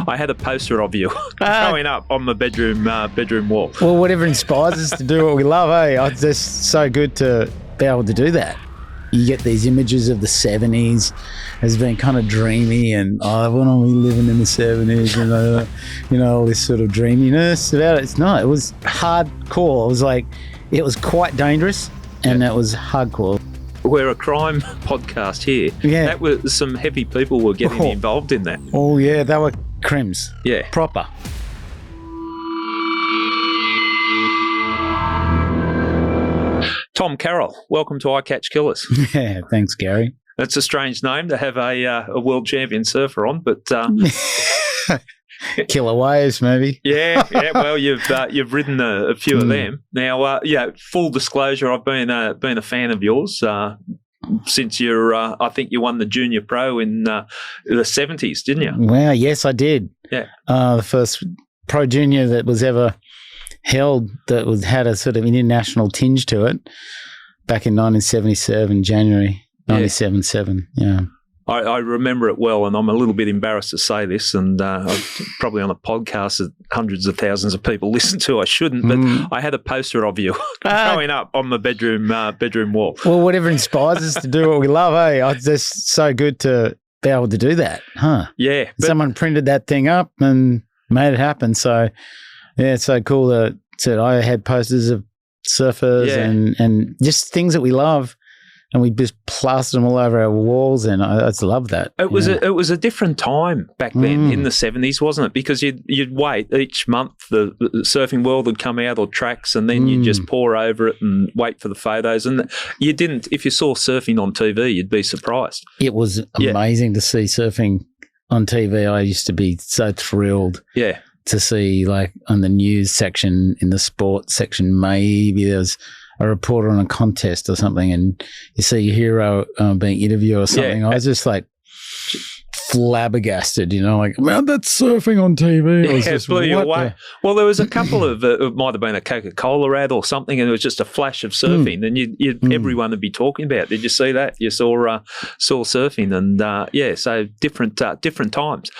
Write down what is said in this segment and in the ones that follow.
I had a poster of you going up on my bedroom wall. Well, whatever inspires us to do what we love, It's just so good to be able to do that. You get these images of the 70s as being kind of dreamy and, I want to be living in the 70s, all this sort of dreaminess about it. It's not. It was hardcore. It was quite dangerous, and that was hardcore. We're a crime podcast here. Yeah. That was some heavy people were getting involved in that. Oh, yeah, they were crims. Yeah. Proper. Tom Carroll, welcome to I Catch Killers. Yeah, thanks, Gary. That's a strange name to have a world champion surfer on, but Killer waves, maybe. Yeah. Well, you've ridden a few of them. Now, full disclosure, I've been a fan of yours since I think you won the Junior Pro in the 70s, didn't you? Wow, yes, I did. Yeah. The first Pro Junior that was ever held that had a sort of international tinge to it back in 1977, January 97-7. Yeah. I remember it well, and I'm a little bit embarrassed to say this, and I'm probably on a podcast that hundreds of thousands of people listen to. I shouldn't, but I had a poster of you going up on my bedroom wall. Well, whatever inspires us to do what we love, It's just so good to be able to do that, huh? Yeah. Someone printed that thing up and made it happen, so yeah, it's so cool that I had posters of surfers and just things that we love, and we just plastered them all over our walls, and I just love that. It was a different time back then in the 70s, wasn't it? Because you'd wait each month, the surfing world would come out or tracks, and then you'd just pour over it and wait for the photos. And you didn't, if you saw surfing on TV, you'd be surprised. It was amazing to see surfing on TV. I used to be so thrilled. Yeah. To see, like, on the news section, in the sports section, maybe there was a reporter on a contest or something, and you see your hero being interviewed or something. I was just like flabbergasted, man, that's surfing on TV. It blew you away. Well, there was a couple of, it might have been a Coca-Cola ad or something, and it was just a flash of surfing, and everyone would be talking about. Did you see that? You saw surfing, and so different times.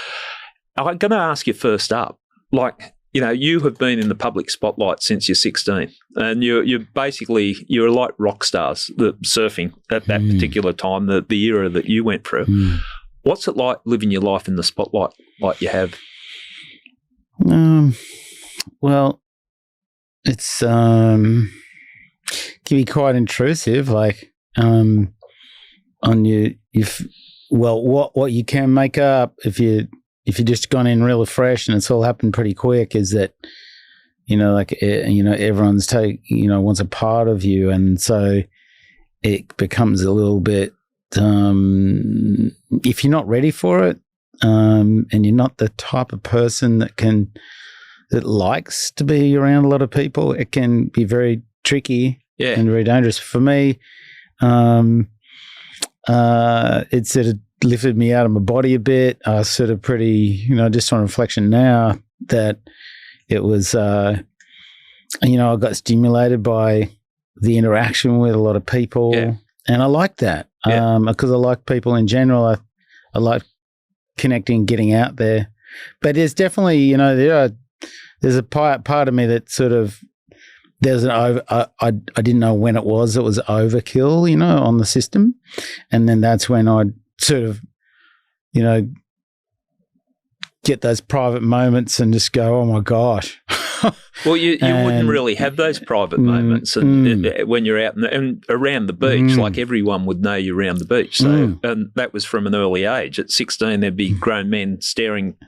I'm going to ask you first up. Like, you have been in the public spotlight since you're 16, and you're like rock stars, the surfing at that particular time, the era that you went through. What's it like living your life in the spotlight like you have? Well, it's can be quite intrusive, like on you. What you can make up if you just gone in really fresh and it's all happened pretty quick is that, everyone's wants a part of you. And so it becomes a little bit, if you're not ready for it, and you're not the type of person that likes to be around a lot of people, it can be very tricky and very dangerous. For me, it sort of lifted me out of my body a bit. I was sort of pretty, just on reflection now, that it was, I got stimulated by the interaction with a lot of people, and I like that because I like people in general. I like connecting, getting out there, but there's definitely, there's a part of me that sort of, there's an I didn't know when it was overkill, on the system, and then that's when I'd sort of, get those private moments and just go, oh my gosh. Well, you wouldn't really have those private moments when you're out and around the beach, like everyone would know you around the beach. So, and that was from an early age. At 16, there'd be grown men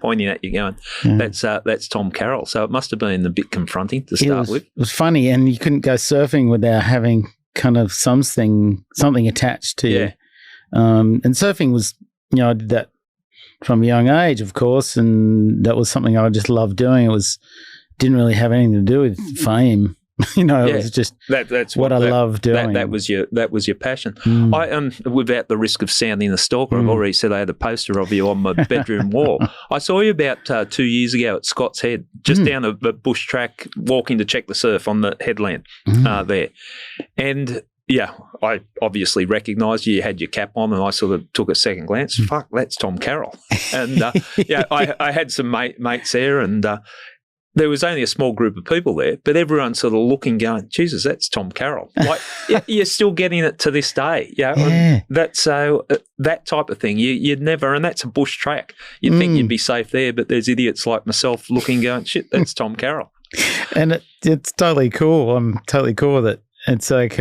pointing at you, going, "That's Tom Carroll." So it must have been a bit confronting to start with. It was funny, and you couldn't go surfing without having kind of something attached to you. And surfing was, I did that from a young age, of course, and that was something I just loved doing. Didn't really have anything to do with fame. It was just that's what I love doing. That was your passion. I without the risk of sounding a stalker, I've already said I had a poster of you on my bedroom wall. I saw you about 2 years ago at Scott's Head, just down a bush track, walking to check the surf on the headland there, and I obviously recognised you had your cap on, and I sort of took a second glance. Fuck, that's Tom Carroll. And I had some mates there, and there was only a small group of people there, but everyone sort of looking, going, Jesus, that's Tom Carroll. Like, you're still getting it to this day. Yeah. That's that type of thing. You'd never, and that's a bush track. You'd think you'd be safe there, but there's idiots like myself looking, going, shit, that's Tom Carroll. And it's totally cool. I'm totally cool with it. It's like,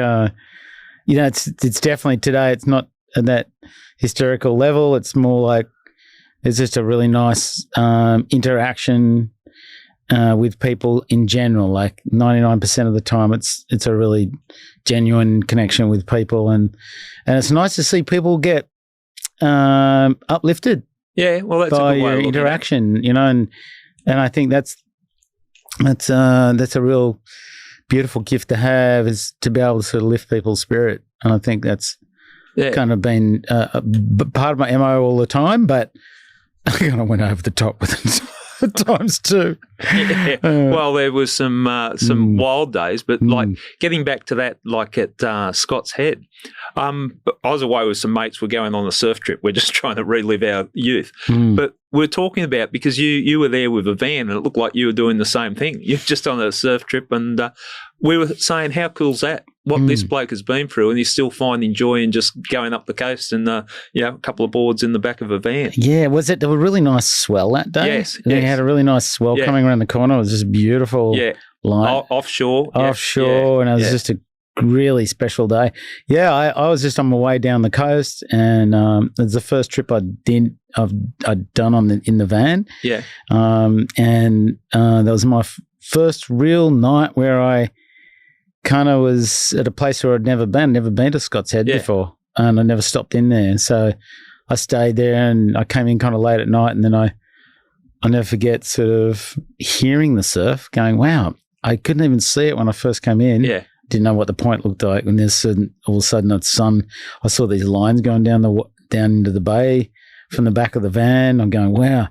it's definitely today, it's not at that historical level. It's more like it's just a really nice interaction with people in general. Like 99% of the time, it's a really genuine connection with people, and it's nice to see people get uplifted. Yeah, well, that's by a good way your of interaction, and I think that's a real beautiful gift to have, is to be able to sort of lift people's spirit. And I think that's kind of been part of my MO all the time, but I kind of went over the top with it at times too. Well, there was some wild days, but like getting back to that, like at Scott's Head, I was away with some mates. We're going on a surf trip. We're just trying to relive our youth. But we're talking about, because you were there with a van, and it looked like you were doing the same thing. You're just on a surf trip, and we were saying, how cool's that? What this bloke has been through, and he's still finding joy in just going up the coast and a couple of boards in the back of a van. Yeah, was it? There was a really nice swell that day. Yes, they had a really nice swell coming around the corner. It was just beautiful. Yeah, light. Offshore, and it was just a really special day. Yeah, I was just on my way down the coast, and it was the first trip I'd done in the van. Yeah, and that was my first real night where I kind of was at a place where I'd never been to Scott's Head before, and I never stopped in there. So I stayed there, and I came in kind of late at night, and then I'll never forget sort of hearing the surf, going, wow, I couldn't even see it when I first came in. Yeah. Didn't know what the point looked like. And then all of a sudden the sun, I saw these lines going down into the bay from the back of the van. I'm going, wow,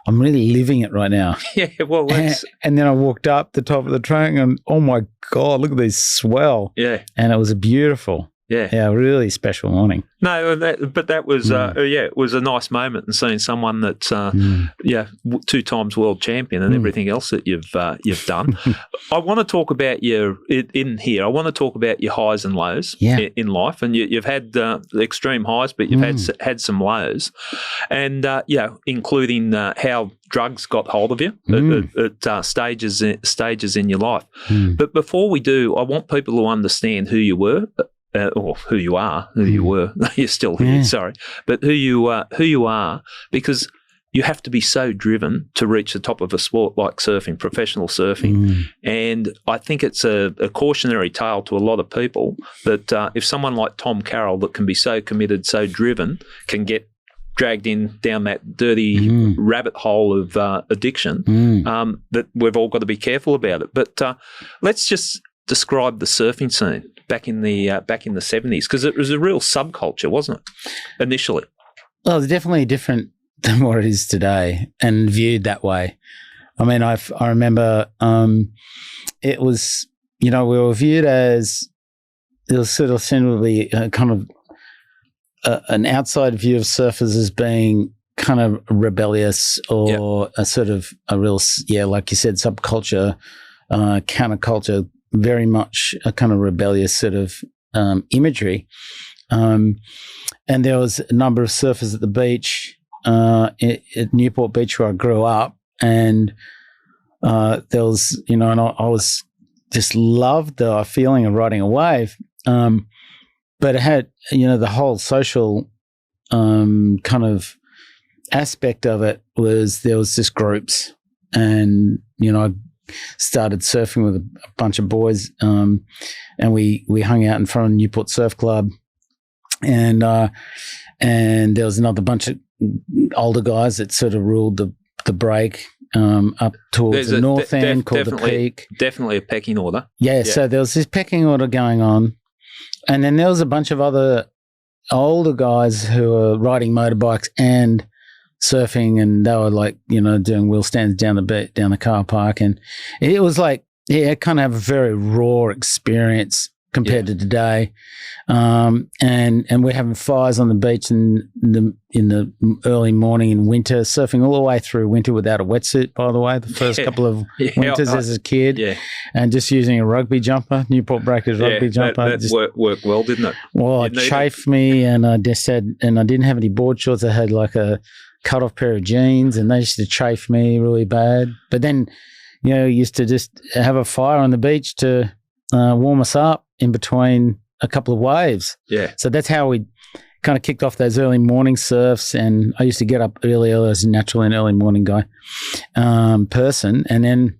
I'm really living it right now. Yeah, well, and then I walked up the top of the train, and oh my God, look at this swell. Yeah. And it was beautiful. Yeah, really special morning. No, but that was it was a nice moment, and seeing someone that's 2 times world champion and everything else that you've done. I want to talk about I want to talk about your highs and lows in life, and you've had the extreme highs, but you've had some lows, and including how drugs got hold of you at stages in your life. But before we do, I want people to understand who you were. Or who you are, who you were. You're still here, sorry. But who you are, because you have to be so driven to reach the top of a sport like surfing, professional surfing. And I think it's a cautionary tale to a lot of people that if someone like Tom Carroll, that can be so committed, so driven, can get dragged down that dirty rabbit hole of addiction, that we've all got to be careful about it. But let's just describe the surfing scene back in the 70s, because it was a real subculture, wasn't it, initially? Well, it's definitely different than what it is today, and viewed that way. I mean, I remember it was, we were viewed as, it was sort of similarly kind of an outside view of surfers as being kind of rebellious, or a sort of a real, like you said, subculture, counterculture, very much a kind of rebellious sort of imagery. And there was a number of surfers at the beach, at Newport Beach where I grew up, and there was, and I was just loved the feeling of riding a wave. But it had, the whole social kind of aspect of it was, there was just groups, and, I started surfing with a bunch of boys, and we hung out in front of Newport Surf Club, and there was another bunch of older guys that sort of ruled the break up towards the north end, called the Peak. Definitely a pecking order. Yeah, so there was this pecking order going on, and then there was a bunch of other older guys who were riding motorbikes and surfing, and they were like, doing wheel stands down the car park, and it was like, kind of have a very raw experience compared to today. And we're having fires on the beach in the early morning in winter, surfing all the way through winter without a wetsuit, by the way, the first couple of winters as a kid. Yeah. And just using a rugby jumper, Newport Breakers rugby jumper. That worked well, didn't it? Well, it chafed me, and I just said, and I didn't have any board shorts. I had like a cut-off pair of jeans, and they used to chafe me really bad. But then, used to just have a fire on the beach to warm us up in between a couple of waves. Yeah. So that's how we kind of kicked off those early morning surfs. And I used to get up early as naturally an early morning guy person. And then,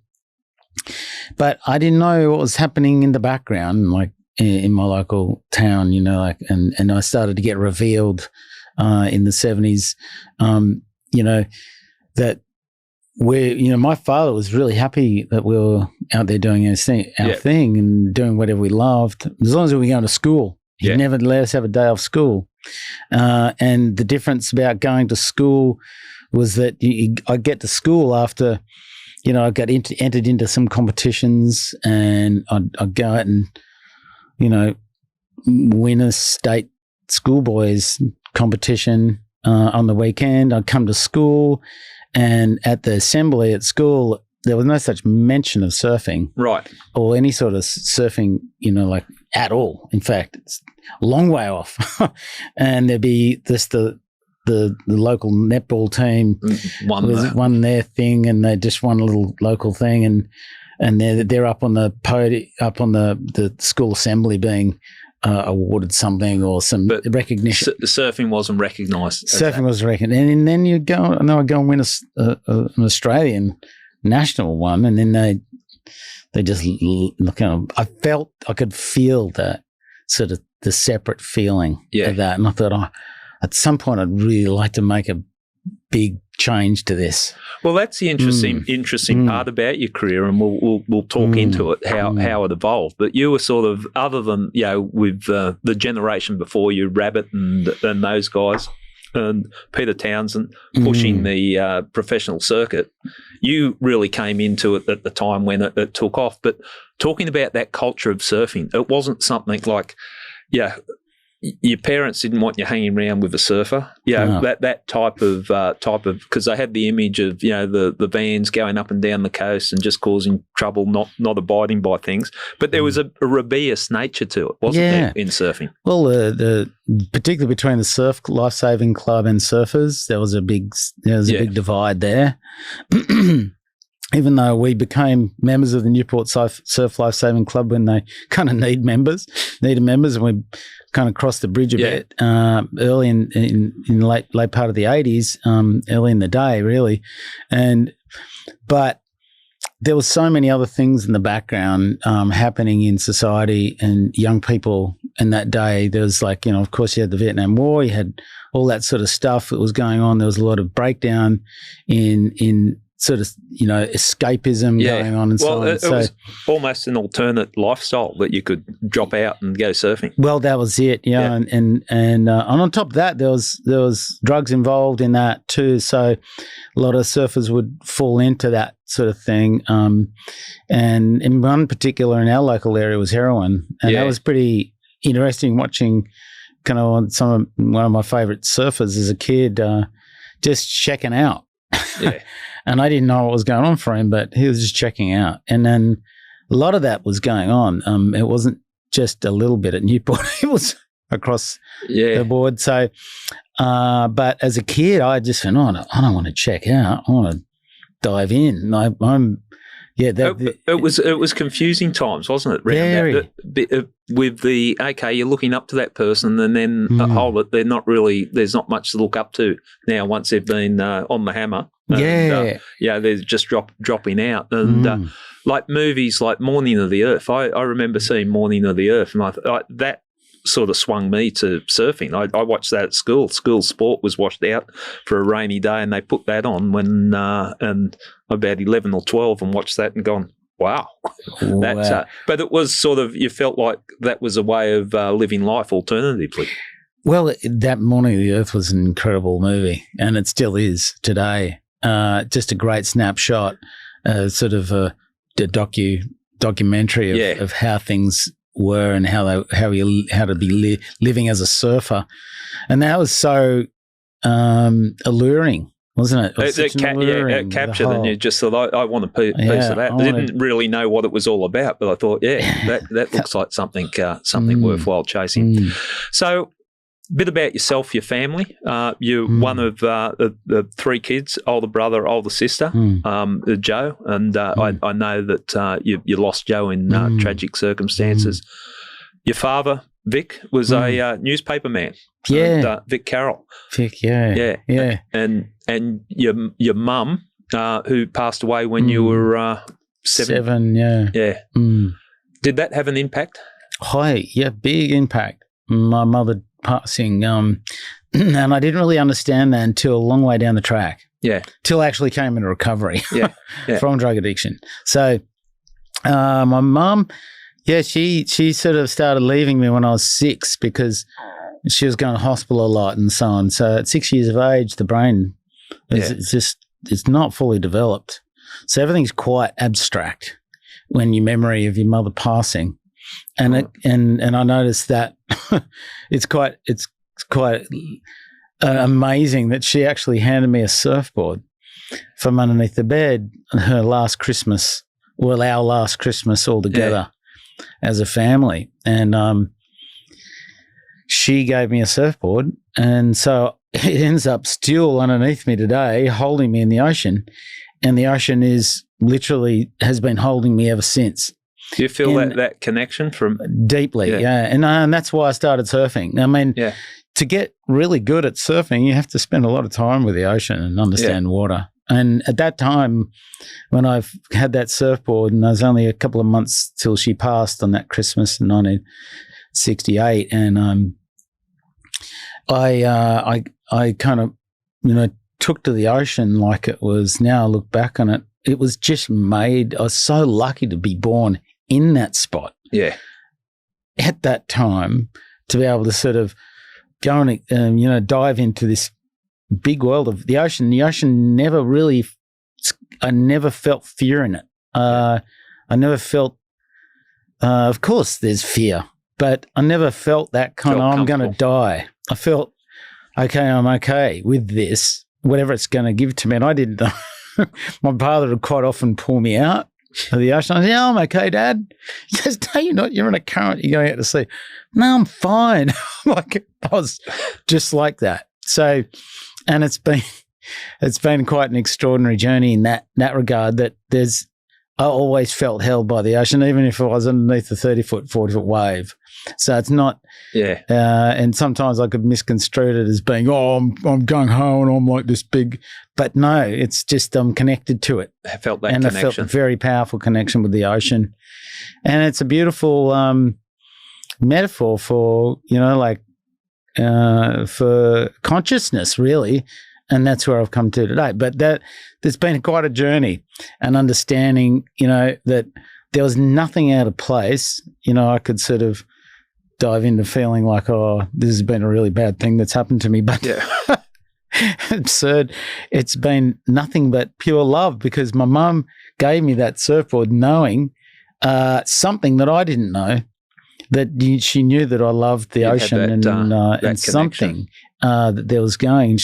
but I didn't know what was happening in the background, like in my local town, and I started to get revealed in the 70s, that my father was really happy that we were out there doing our thing and doing whatever we loved, as long as we were going to school. He never let us have a day off school. And the difference about going to school was that I get to school after, I got entered into some competitions, and I'd go out and, win a state schoolboys competition on the weekend. I'd come to school. And at the assembly at school, there was no such mention of surfing. Right. Or any sort of surfing, like at all. In fact, it's a long way off. And there'd be just the local netball team won their thing, and they just won a little local thing, and they're up on the podium, up on the school assembly being awarded something or some recognition. Surfing wasn't recognised. Surfing was recognised. And then I'd go and win an Australian national one, and then they just I could feel that sort of the separate feeling of that. And I thought, at some point I'd really like to make a big change to this. Well, that's the interesting part about your career, and we'll talk into it, how it evolved. But you were sort of, other than with the generation before you, Rabbit and those guys, and Peter Townsend pushing the professional circuit, you really came into it at the time when it took off. But talking about that culture of surfing, it wasn't something like, your parents didn't want you hanging around with a surfer. That type of because they had the image of the vans going up and down the coast and just causing trouble, not abiding by things. But there was a rebellious nature to it, wasn't there, in surfing? Well, particularly between the Surf Lifesaving Club and surfers, there was a big big divide there. Even though we became members of the Newport Surf Lifesaving Club when they kind of needed members, and we kind of crossed the bridge a bit early in late part of the 80s, early in the day, really. But there was so many other things in the background happening in society and young people in that day. There was of course, you had the Vietnam War, you had all that sort of stuff that was going on. There was a lot of breakdown in sort of, escapism going on and so on. It was almost an alternate lifestyle that you could drop out and go surfing. Well, that was it, and on top of that, there was drugs involved in that too. So a lot of surfers would fall into that sort of thing. And in one particular in our local area was heroin, and that was pretty interesting watching kind of one of my favourite surfers as a kid just checking out. Yeah. And I didn't know what was going on for him, but he was just checking out. And then a lot of that was going on. It wasn't just a little bit at Newport. It was across the board. So, but as a kid, I just went, I don't want to check out. I want to dive in. It was confusing times, wasn't it? Very. With you're looking up to that person, and then they're not really. There's not much to look up to now once they've been on the hammer. And, they're just dropping out. And like movies like Morning of the Earth, I remember seeing Morning of the Earth, and that sort of swung me to surfing. I watched that at school. School sport was washed out for a rainy day, and they put that on when and about 11 or 12 and watched that and gone, wow. But it was sort of, you felt like that was a way of living life alternatively. Well, that Morning of the Earth was an incredible movie, and it still is today. Just a great snapshot, sort of a documentary of how things were and how to be living as a surfer, and that was so alluring, wasn't it? It captured, and you just thought, I want a piece of that. I didn't really know what it was all about, but I thought, that looks like something worthwhile chasing. So, a bit about yourself, your family. You're one of the three kids, older brother, older sister, Joe, and I know that you lost Joe in tragic circumstances. Your father, Vic, was a newspaper man. Yeah, Vic Carroll. Vic, yeah. And your mum, who passed away when you were 7. Yeah. Did that have an impact? Big impact. My mother passing, and I didn't really understand that until a long way down the track. Yeah. Till I actually came into recovery. Yeah. From drug addiction. So, my mum. Yeah, she sort of started leaving me when I was 6 because she was going to hospital a lot and so on. So at 6 years of age, the brain it's not fully developed. So everything's quite abstract when your memory of your mother passing, and I noticed that it's quite amazing that she actually handed me a surfboard from underneath the bed her last Christmas. Well, our last Christmas all together. As a family, and she gave me a surfboard, and so it ends up still underneath me today, holding me in the ocean, and the ocean has been holding me ever since. Do you feel that connection from deeply? Yeah. And that's why I started surfing. I mean, to get really good at surfing, you have to spend a lot of time with the ocean and understand water. And at that time, when I've had that surfboard, and there was only a couple of months till she passed on that Christmas in 1968, and I kind of, took to the ocean like it was. Now I look back on it, it was just made. I was so lucky to be born in that spot. Yeah. At that time, to be able to sort of go and dive into this big world of the ocean. The ocean never really, I never felt fear in it. I never felt, of course there's fear, but I never felt that kind of, I'm going to die. I felt, okay, I'm okay with this, whatever it's going to give to me. And I didn't know. My father would quite often pull me out of the ocean. I said, I'm okay, Dad. He says, no, you're not. You're in a current. You're going out to sea. No, I'm fine. Like, I was just like that. So, and it's been quite an extraordinary journey in that regard, that I always felt held by the ocean, even if I was underneath a 30-foot, 40-foot wave. So it's not, and sometimes I could misconstrue it as being, I'm gung ho and I'm like this big, but no, it's just I'm connected to it. I felt that connection. I felt a very powerful connection with the ocean. And it's a beautiful metaphor for, for consciousness, really. And that's where I've come to today. But there's been quite a journey, and understanding, that there was nothing out of place. I could sort of dive into feeling like, this has been a really bad thing that's happened to me. But absurd. It's been nothing but pure love, because my mum gave me that surfboard knowing something that I didn't know, that she knew that I loved the ocean and something that there was going.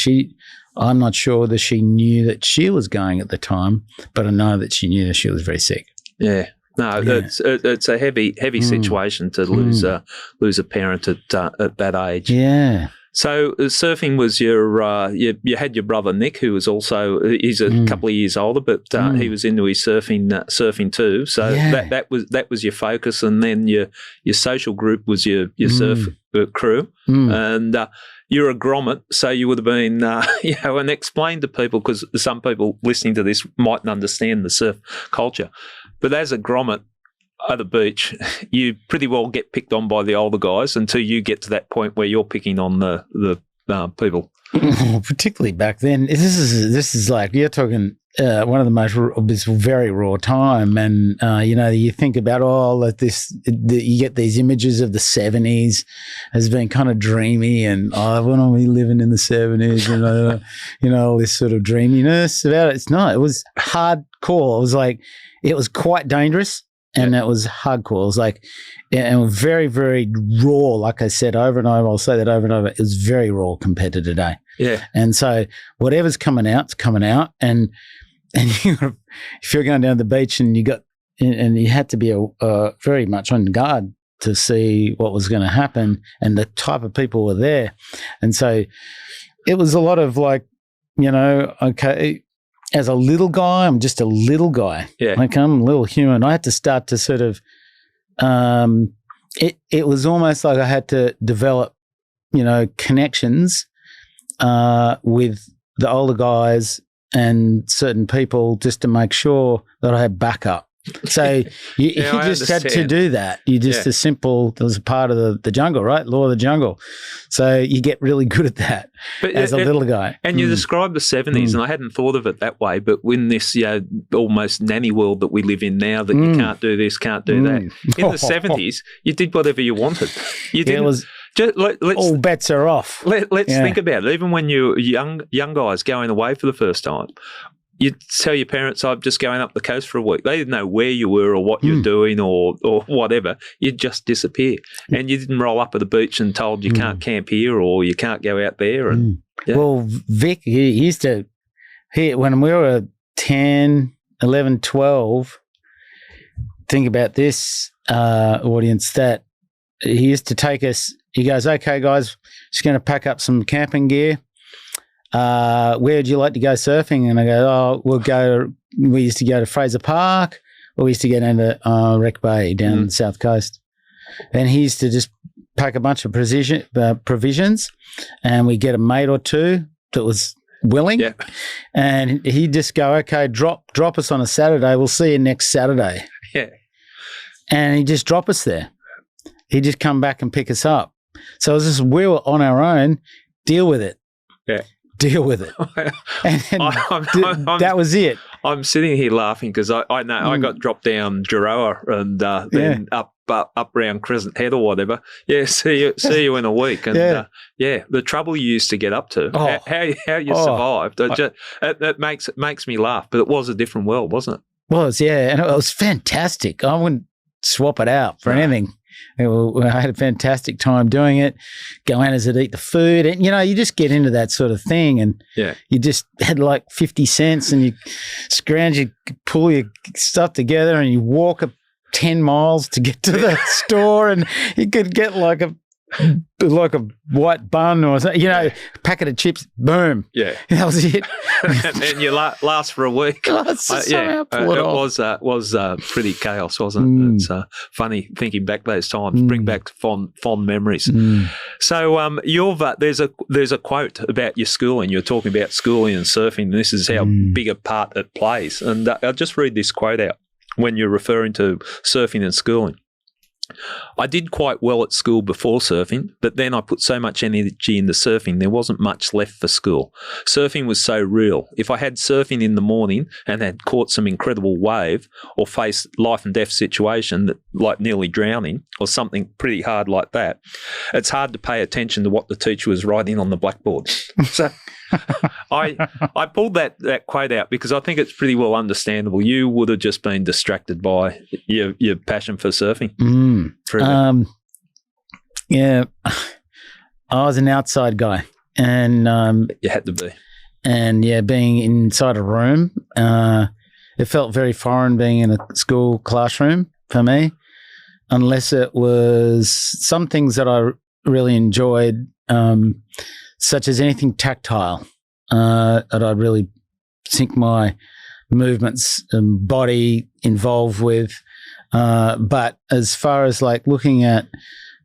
I'm not sure whether she knew that she was going at the time, but I know that she knew that she was very sick. Yeah. No, it's a heavy situation to lose a parent at that age. Yeah. So surfing was you had your brother Nick, who was also, he's a couple of years older, but he was into his surfing too. So that was your focus, and then your social group was your surf crew, and you're a grommet, so you would have been, and explain to people, because some people listening to this mightn't understand the surf culture, but as a grommet at the beach, you pretty well get picked on by the older guys until you get to that point where you're picking on the people. Particularly back then, this is like, you're talking one of the most this very raw time, and you think about you get these images of the 70s as being kind of dreamy, and when are we living in the 70s? All this sort of dreaminess about it. It's not. It was hardcore. It was quite dangerous. And that was hardcore. It was like, and very, very raw. Like I said over and over, I'll say that over and over. It was very raw compared to today. Yeah. And so whatever's coming out, it's coming out. And if you're going down the beach and you had to be very much on guard to see what was going to happen and the type of people were there. And so it was a lot of like, okay, as a little guy, I'm just a little guy. Yeah. Like I'm a little human. I had to start to sort of, it was almost like I had to develop, connections with the older guys and certain people just to make sure that I had backup. So you just had to do that. You just as simple, it was a part of the jungle, right? Law of the jungle. So you get really good at that as a little guy. And you described the 70s, and I hadn't thought of it that way, but in this almost nanny world that we live in now, that you can't do this, can't do that. In the 70s, you did whatever you wanted. You didn't. All bets are off. Let's think about it. Even when you're young guys going away for the first time, you'd tell your parents, I'm just going up the coast for a week. They didn't know where you were or what you're doing or whatever. You'd just disappear. And you didn't roll up at the beach and told you can't camp here or you can't go out there. And Well, Vic, he used to, when we were 10, 11, 12, think about this audience, that he used to take us, he goes, okay, guys, just going to pack up some camping gear. Where would you like to go surfing? And I go, we used to go to Fraser Park, or we used to get into Wreck Bay down the south coast. And he used to just pack a bunch of provisions, and we get a mate or two that was willing. Yeah. And he'd just go, okay, drop us on a Saturday. We'll see you next Saturday. Yeah. And he'd just drop us there. He'd just come back and pick us up. So it was just, we were on our own, deal with it. Yeah. Deal with it. And that was it. I'm sitting here laughing because I know I got dropped down Giroa and then up around Crescent Head or whatever. Yeah, see you in a week. And the trouble you used to get up to, how you survived. It makes me laugh, but it was a different world, wasn't it? Was, yeah, and it was fantastic. I wouldn't swap it out for anything. I had a fantastic time doing it. Goannas would eat the food, and you just get into that sort of thing, and you just had like 50 cents, and you scrounge, you pull your stuff together, and you walk 10 miles to get to the store, and you could get like a white bun or something, packet of chips, boom. Yeah. That was it. and you last for a week. It was pretty chaos, wasn't it? It's funny thinking back those times, bring back fond memories. So there's a quote about your schooling. You're talking about schooling and surfing, and this is how big a part it plays. And I'll just read this quote out when you're referring to surfing and schooling. I did quite well at school before surfing, but then I put so much energy into surfing, there wasn't much left for school. Surfing was so real. If I had surfing in the morning and had caught some incredible wave or faced life and death situation that, like nearly drowning or something pretty hard like that, it's hard to pay attention to what the teacher was writing on the blackboard. So I pulled that quote out because I think it's pretty well understandable. You would have just been distracted by your passion for surfing. Yeah, I was an outside guy, and you had to be. And being inside a room, it felt very foreign being in a school classroom for me, unless it was some things that I really enjoyed, such as anything tactile, that I'd really sink my movements and body involved with. But as far as like looking at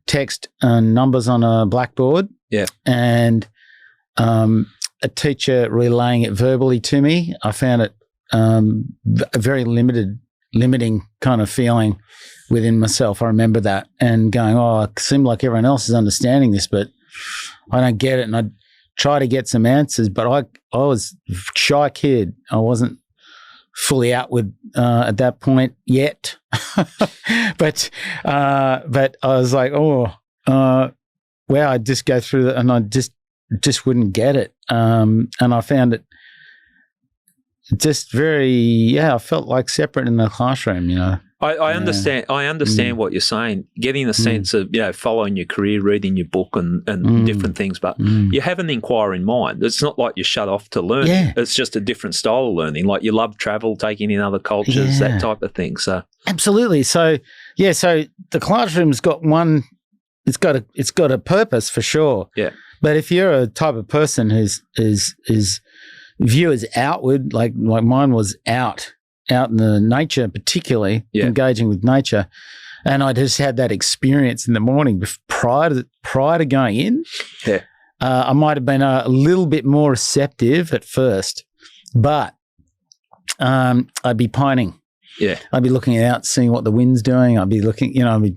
text and numbers on a blackboard, and a teacher relaying it verbally to me, I found it a very limiting kind of feeling within myself. I remember that and going, it seemed like everyone else is understanding this, but I don't get it. And I'd try to get some answers, but I was a shy kid. I wasn't fully outward at that point yet. but I was like, I'd just go through that, and I just wouldn't get it. And I found it just very, I felt like separate in the classroom, I understand. I understand what you're saying. Getting a sense of following your career, reading your book, and different things. But you have an inquiring mind. It's not like you're shut off to learn. Yeah. It's just a different style of learning. Like you love travel, taking in other cultures, that type of thing. So absolutely. So so the classroom's got one. It's got a purpose for sure. Yeah. But if you're a type of person whose view is outward, like mine was out in the nature, particularly engaging with nature, and I just had that experience in the morning prior to going in. Yeah. I might have been a little bit more receptive at first, but I'd be pining. Yeah. I'd be looking out, seeing what the wind's doing. I'd be looking, I'd be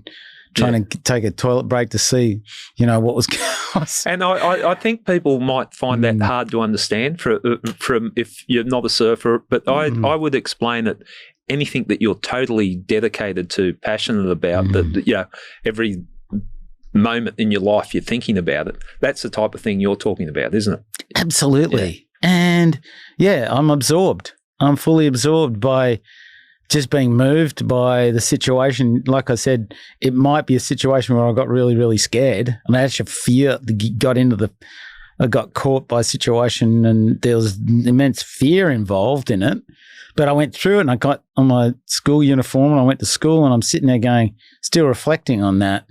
trying to take a toilet break to see, what was going on. And I think people might find that hard to understand from if you're not a surfer, but I would explain that anything that you're totally dedicated to, passionate about, that every moment in your life you're thinking about it, that's the type of thing you're talking about, isn't it? Absolutely. Yeah. And I'm absorbed. I'm fully absorbed by just being moved by the situation. Like I said, it might be a situation where I got really, really scared, and I actually I got caught by a situation, and there was immense fear involved in it. But I went through it, and I got on my school uniform, and I went to school, and I'm sitting there still reflecting on that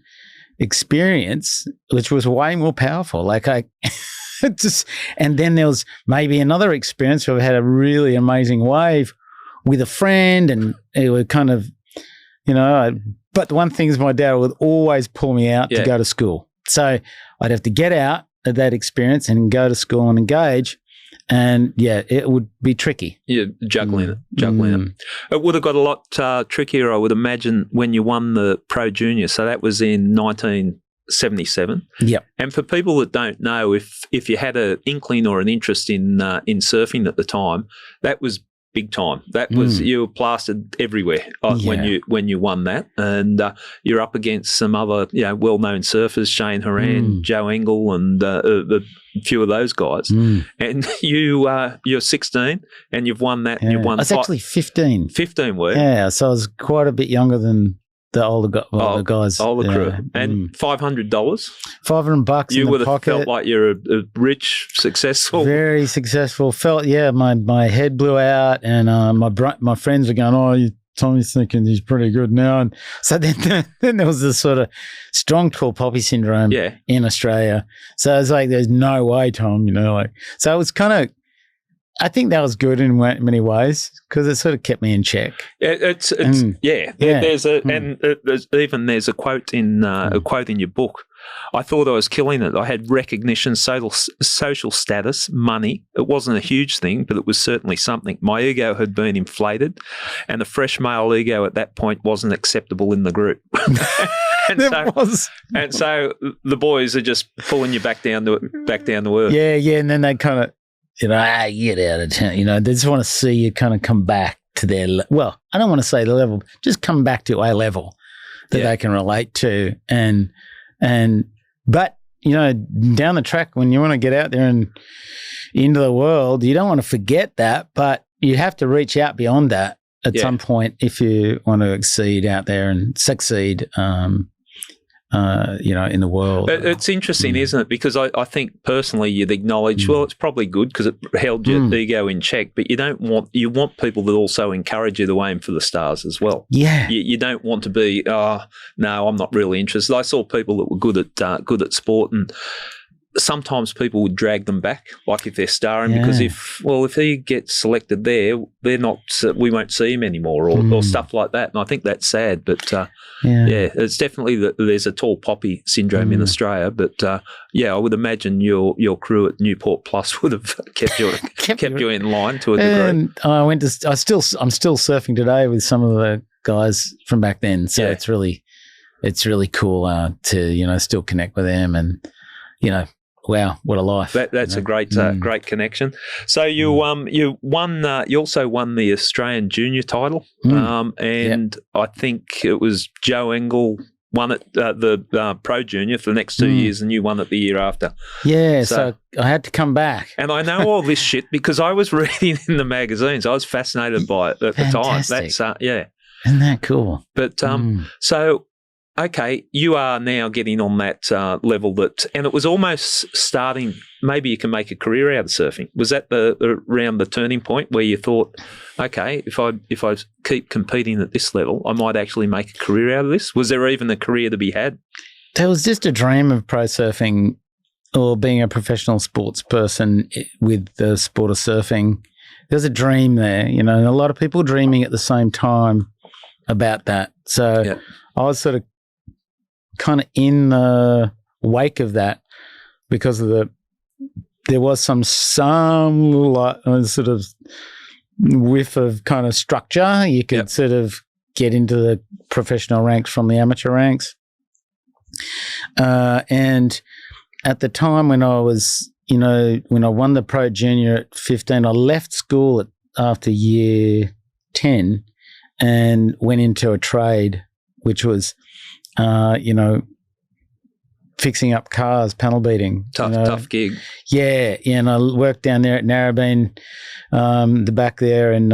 experience, which was way more powerful. Like and then there was maybe another experience where I had a really amazing wave with a friend, and it would kind of, but the one thing is my dad would always pull me out to go to school. So I'd have to get out of that experience and go to school and engage. And it would be tricky. Yeah, juggling it. It would have got a lot trickier, I would imagine, when you won the Pro Junior. So that was in 1977. Yep. And for people that don't know, if you had an inkling or an interest in surfing at the time, that was big time. That was you were plastered everywhere when you won that, and you're up against some other well-known surfers, Shane Horan, Joe Engel, and a few of those guys. And you're 16, and you've won that. And you've won. I was actually 15. 15 were. Yeah, so I was quite a bit younger than the older guys. Older crew. And $500. $500 you in would the have pocket. felt like you're a rich, successful. Very successful. Felt, my head blew out, and my friends were going, "Oh, Tommy's thinking he's pretty good now." And so then there was this sort of strong tall poppy syndrome in Australia. So I was like, there's no way, Tom, So it was kind of, I think that was good in many ways because it sort of kept me in check. There's a quote in your book. I thought I was killing it. I had recognition, social status, money. It wasn't a huge thing, but it was certainly something. My ego had been inflated, and the fresh male ego at that point wasn't acceptable in the group. And so the boys are just pulling you back down to earth. Yeah, and then they kind of, get out of town. They just want to see you kind of come back to their well, I don't want to say the level, just come back to a level that they can relate to. But down the track, when you want to get out there and into the world, you don't want to forget that, but you have to reach out beyond that at some point if you want to succeed out there and succeed in the world. It's interesting, isn't it? Because I think personally you'd acknowledge, well, it's probably good because it held your ego in check, but you want people that also encourage you to aim for the stars as well. Yeah. You don't want to be, no, I'm not really interested. I saw people that were good at sport, and sometimes people would drag them back, like if they're starring, because if he gets selected there, they're not. We won't see him anymore, or stuff like that. And I think that's sad. But it's definitely there's a tall poppy syndrome in Australia. But I would imagine your crew at Newport Plus would have kept you in line to a degree. And I'm still surfing today with some of the guys from back then. So it's really cool to still connect with them and wow, what a life! That's a great connection. So you won. You also won the Australian Junior title, and I think it was Joe Engel won it the Pro Junior for the next 2 years, and you won it the year after. Yeah, so I had to come back, and I know all this shit because I was reading in the magazines. I was fascinated by it at the time. That's Isn't that cool? But so, okay, you are now getting on that level and it was almost starting. Maybe you can make a career out of surfing. Was that around the turning point where you thought, okay, if I keep competing at this level, I might actually make a career out of this? Was there even a career to be had? There was just a dream of pro surfing or being a professional sports person with the sport of surfing. There's a dream there, and a lot of people dreaming at the same time about that. So I was sort of kind of in the wake of that because of there was some like sort of whiff of kind of structure. You could sort of get into the professional ranks from the amateur ranks. And at the time when I was, when I won the Pro Junior at 15, I left school after year 10 and went into a trade, which was, fixing up cars, panel beating. Tough gig. Yeah, and I worked down there at Narrabeen, the back there, and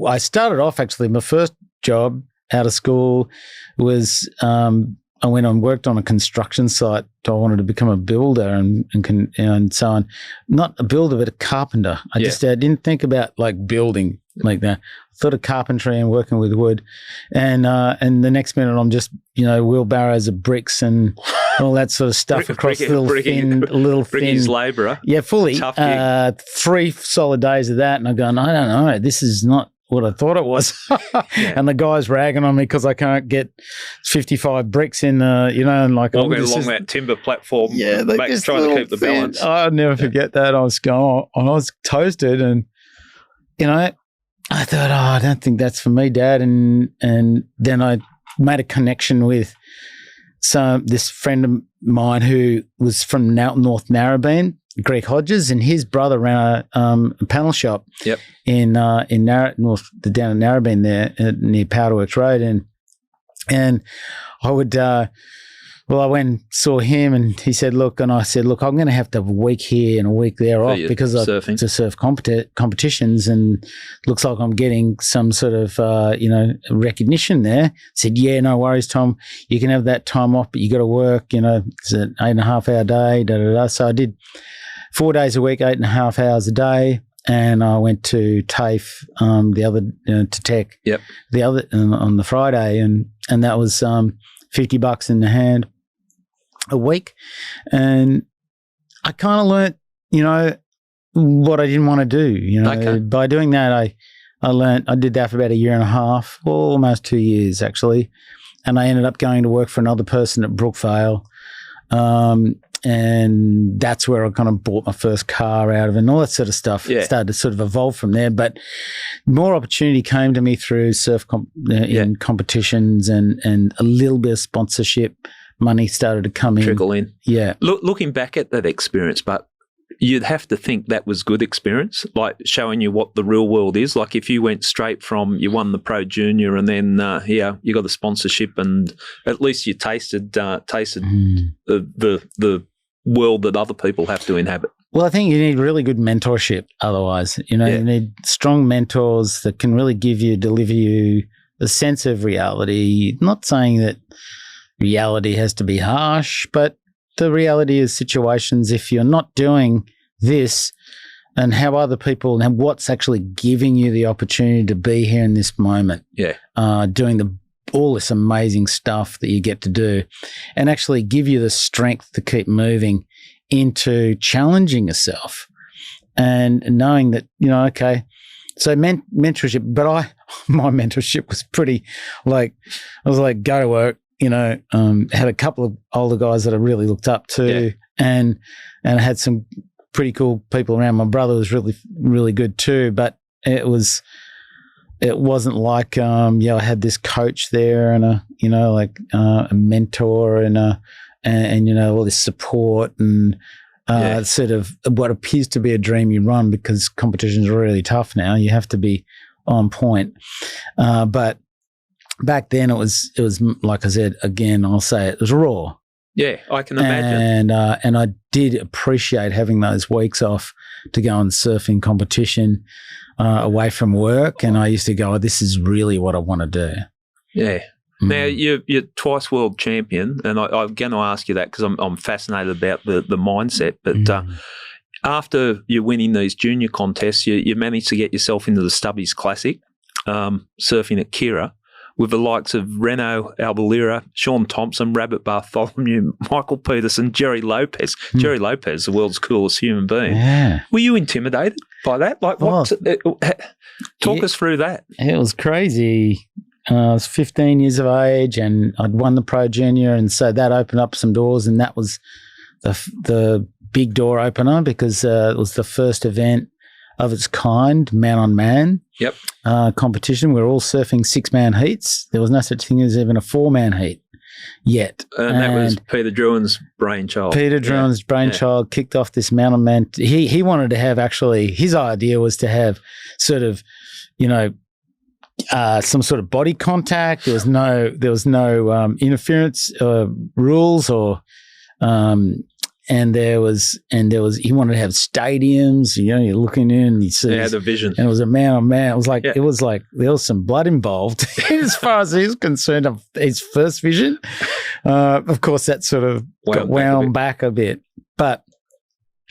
I started off actually. My first job out of school was I went and worked on a construction site. I wanted to become a builder and so on. Not a builder, but a carpenter. I didn't think about like building like that. I thought of carpentry and working with wood. And the next minute I'm just, wheelbarrows of bricks and all that sort of stuff across little thin. Bricky's labourer. Yeah, fully. Tough gig. 3 solid days of that. And I'm going, I don't know, this is not what I thought it was. And the guy's ragging on me because I can't get 55 bricks in, and like walking along that timber platform, trying to keep the balance. I'll never forget that. I was toasted, and I thought, I don't think that's for me, Dad. And then I made a connection with this friend of mine who was from North Narrabeen, Greg Hodges, and his brother ran a panel shop in down in Narrabeen there near Powderworks Road, and I would I went and saw him, and he said, look, and I said, look, I'm going to have a week here and a week there off because to surf competitions, and looks like I'm getting some sort of recognition there. I said, yeah, no worries, Tom, you can have that time off, but you got to work, it's an 8.5 hour day, So I did 4 days a week, 8.5 hours a day, and I went to TAFE to Tech the other on the Friday, and that was $50 in the hand a week, and I kind of learnt, what I didn't want to do. By doing that, I learnt. I did that for about 1.5 years, almost 2 years actually, and I ended up going to work for another person at Brookvale. And that's where I kind of bought my first car out of it and all that sort of stuff. It started to sort of evolve from there. But more opportunity came to me through surf in competitions, and a little bit of sponsorship money started to come trickle in. Yeah. Looking back at that experience, but you'd have to think that was good experience, like showing you what the real world is. Like if you went straight from, you won the Pro Junior and then you got the sponsorship, and at least you tasted the world that other people have to inhabit. Well, I think you need really good mentorship otherwise. You need strong mentors that can really deliver you a sense of reality. Not saying that reality has to be harsh, but the reality is situations, if you're not doing this, and how other people and what's actually giving you the opportunity to be here in this moment, doing all this amazing stuff that you get to do, and actually give you the strength to keep moving into challenging yourself and knowing that, so mentorship, but my mentorship was pretty I was like, go to work, had a couple of older guys that I really looked up to, and I had some pretty cool people around. My brother was really, really good too, but it wasn't like, I had this coach there and a mentor and all this support and sort of what appears to be a dream you run, because competitions are really tough now. You have to be on point. But back then it was like I said, again, I'll say it was raw. Yeah, I can imagine. And I did appreciate having those weeks off to go and surfing competition away from work. And I used to go, this is really what I want to do. Yeah. Now, you're twice world champion, and I'm going to ask you that because I'm fascinated about the mindset. But after you're winning these junior contests, you managed to get yourself into the Stubbies Classic, surfing at Kira, with the likes of Reno Albalira, Sean Thompson, Rabbit Bartholomew, Michael Peterson, Jerry Lopez. Jerry Lopez, the world's coolest human being. Yeah. Were you intimidated by that? Like, talk us through that. It was crazy. I was 15 years of age, and I'd won the Pro Junior, and so that opened up some doors, and that was the big door opener because it was the first event of its kind, man-on-man competition. We were all surfing 6-man heats. There was no such thing as even a 4-man heat yet. And that was Peter Druin's brainchild. Peter Druin's brainchild kicked off this man-on-man. He wanted to have his idea was to have sort of, some sort of body contact. There was no interference rules or and there was he wanted to have stadiums. You're looking in and you see the vision. And it was a man on man. It was like there was some blood involved as far as he was concerned of his first vision. Of course that sort of got wound back a bit. But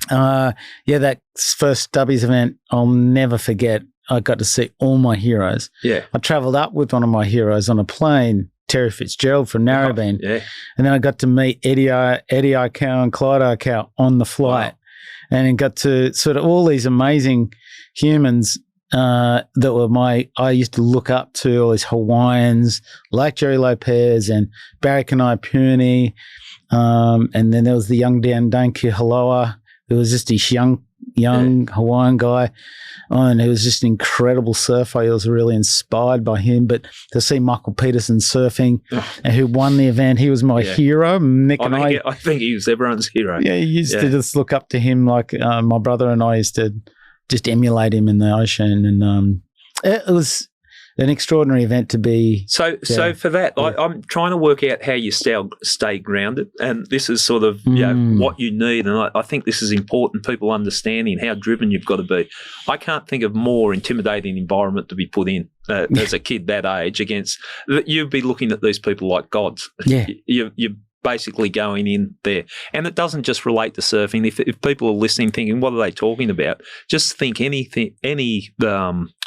that first Stubbies event I'll never forget. I got to see all my heroes. Yeah. I travelled up with one of my heroes on a plane, Terry Fitzgerald from Narrabeen. And then I got to meet Eddie Aikau and Clyde Aikau on the flight. Wow. And then got to sort of all these amazing humans that were I used to look up to, all these Hawaiians like Jerry Lopez and Barry Kanai-Puni. And then there was the young Dan Haloa, who was just this young Hawaiian guy. And he was just an incredible surfer. I was really inspired by him. But to see Michael Peterson surfing and who won the event, he was my hero. I think he was everyone's hero. Yeah, he used to just look up to him like my brother and I used to just emulate him in the ocean. And it was an extraordinary event to be. So for that, I'm trying to work out how you stay grounded, and this is sort of what you need. And I think this is important. People understanding how driven you've got to be. I can't think of more intimidating environment to be put in as a kid that age. Against you'd be looking at these people like gods. Yeah, you're basically going in there, and it doesn't just relate to surfing. If people are listening, thinking, what are they talking about? Just think any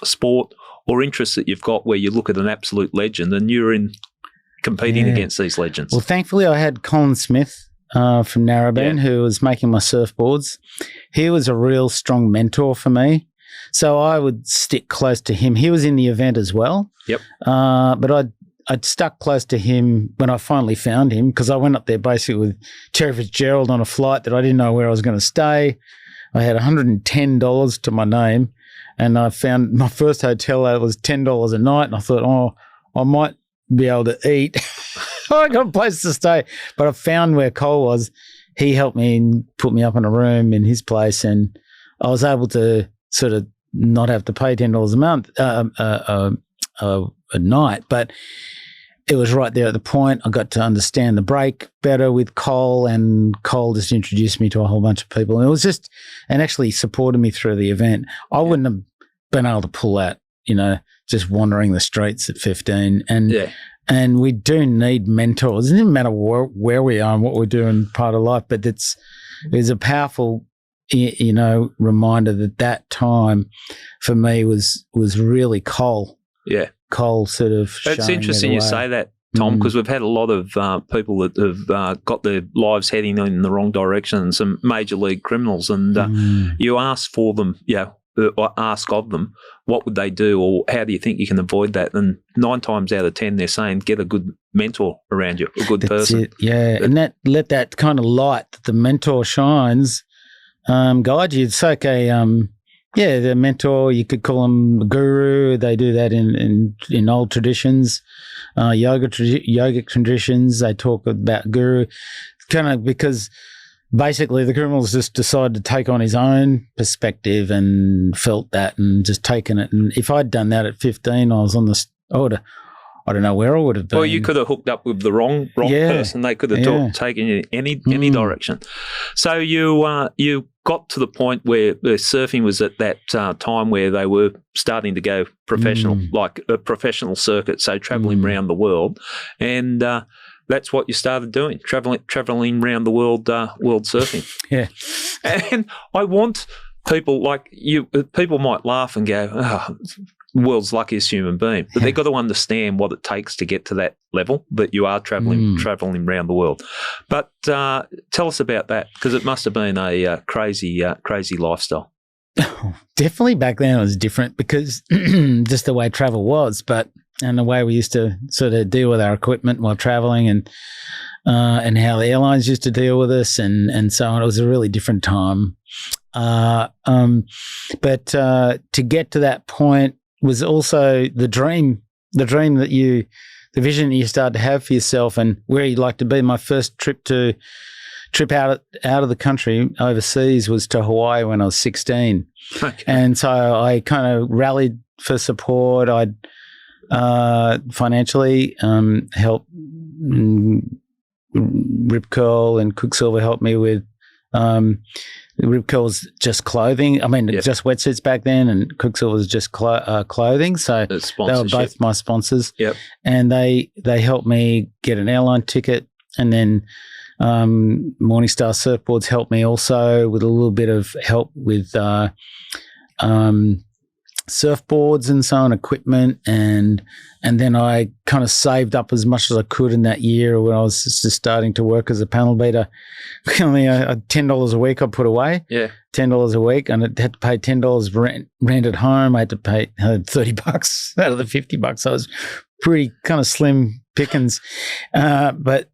sport or interest that you've got where you look at an absolute legend and you're competing against these legends. Well, thankfully I had Colin Smith from Narrabeen who was making my surfboards. He was a real strong mentor for me. So I would stick close to him. He was in the event as well. Yep. But I'd stuck close to him when I finally found him because I went up there basically with Terry Fitzgerald on a flight that I didn't know where I was going to stay. I had $110 to my name. And I found my first hotel that was $10 a night, and I thought, I might be able to eat. I got a place to stay, but I found where Cole was. He helped me and put me up in a room in his place, and I was able to sort of not have to pay $10 a month a night. But it was right there at the point. I got to understand the break better with Cole, and Cole just introduced me to a whole bunch of people. And it was just, and actually supported me through the event. I wouldn't have been able to pull that, just wandering the streets at 15. And we do need mentors. It doesn't matter where we are and what we're doing part of life, but it's a powerful, reminder that time for me was really Cole. Yeah. Cole sort of. It's interesting you say that, Tom, because we've had a lot of people that have got their lives heading in the wrong direction, some major league criminals, and you ask for them, or ask of them, what would they do, or how do you think you can avoid that? And 9 times out of 10, they're saying get a good mentor around you, a good person. And let that kind of light that the mentor shines guide you. It's like the mentor, you could call them the guru. They do that in old traditions, yogic traditions. They talk about guru, kind of because basically the criminals just decided to take on his own perspective and felt that and just taken it. And if I'd done that at 15, I I don't know where I would have been. Well, you could have hooked up with the wrong person. They could have taken you any direction. So you got to the point where the surfing was at that time where they were starting to go professional, like a professional circuit, so travelling around the world, and that's what you started doing, travelling around the world surfing. Yeah, and I want people like you. People might laugh and go, "Oh, world's luckiest human being," but they've got to understand what it takes to get to that level that you are travelling around the world. But tell us about that, because it must have been a crazy lifestyle. Definitely back then it was different because just the way travel was, and the way we used to sort of deal with our equipment while traveling, and how the airlines used to deal with us, and so on. It was a really different time. But to get to that point was also the dream that the vision that you started to have for yourself and where you'd like to be. My first trip out of the country overseas was to Hawaii when I was 16. Okay. And so I kind of rallied for support. I'd financially help Rip Curl and Quicksilver helped me with Rip Curl was just clothing. I mean, just wetsuits back then, and Quicksilver was just clothing. So they were both my sponsors. Yep. And they helped me get an airline ticket, and then Morningstar Surfboards helped me also with a little bit of help with surfboards and so on, equipment, and then I kind of saved up as much as I could in that year when I was just starting to work as a panel beater. Only $10 a week I put away. Yeah, $10 a week, and I had to pay $10 rent at home. I had to pay $30 out of the $50. So it was pretty kind of slim pickings, but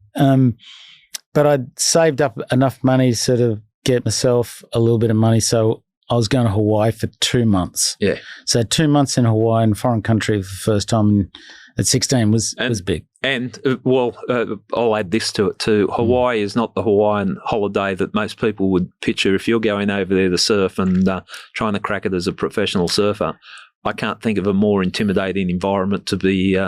I'd saved up enough money to sort of get myself a little bit of money. So I was going to Hawaii for 2 months. Yeah. So 2 months in Hawaii, in a foreign country for the first time at 16 was big. And, I'll add this to it too. Hawaii is not the Hawaiian holiday that most people would picture. If you're going over there to surf and trying to crack it as a professional surfer, I can't think of a more intimidating environment to be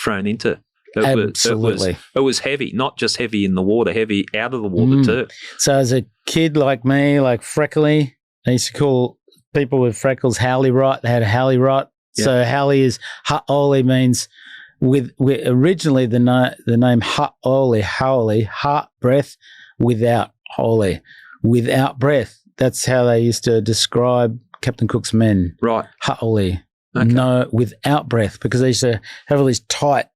thrown into. Absolutely. It was heavy, not just heavy in the water, heavy out of the water too. So as a kid like me, like freckly, they used to call people with freckles Howley rot. They had a Howley rot. Yep. So Howley is ha'oli means with originally the name ha'oli, heart breath without holy, without breath. That's how they used to describe Captain Cook's men. Right. Ha'oli. Okay. No, without breath, because they used to have all these tight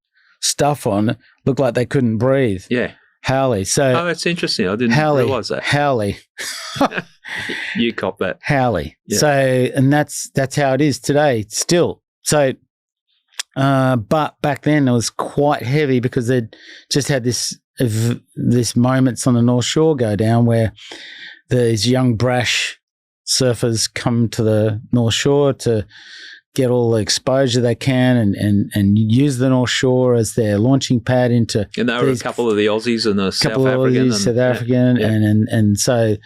stuff on, looked like they couldn't breathe. Yeah. Howley. So that's interesting. I didn't realise that. Howley. You cop that. Howley. Yeah. So, and that's how it is today still. So, but back then it was quite heavy because they'd just had this moments on the North Shore go down where these young brash surfers come to the North Shore to get all the exposure they can and use the North Shore as their launching pad into. And there were a couple of the Aussies and the South African. And so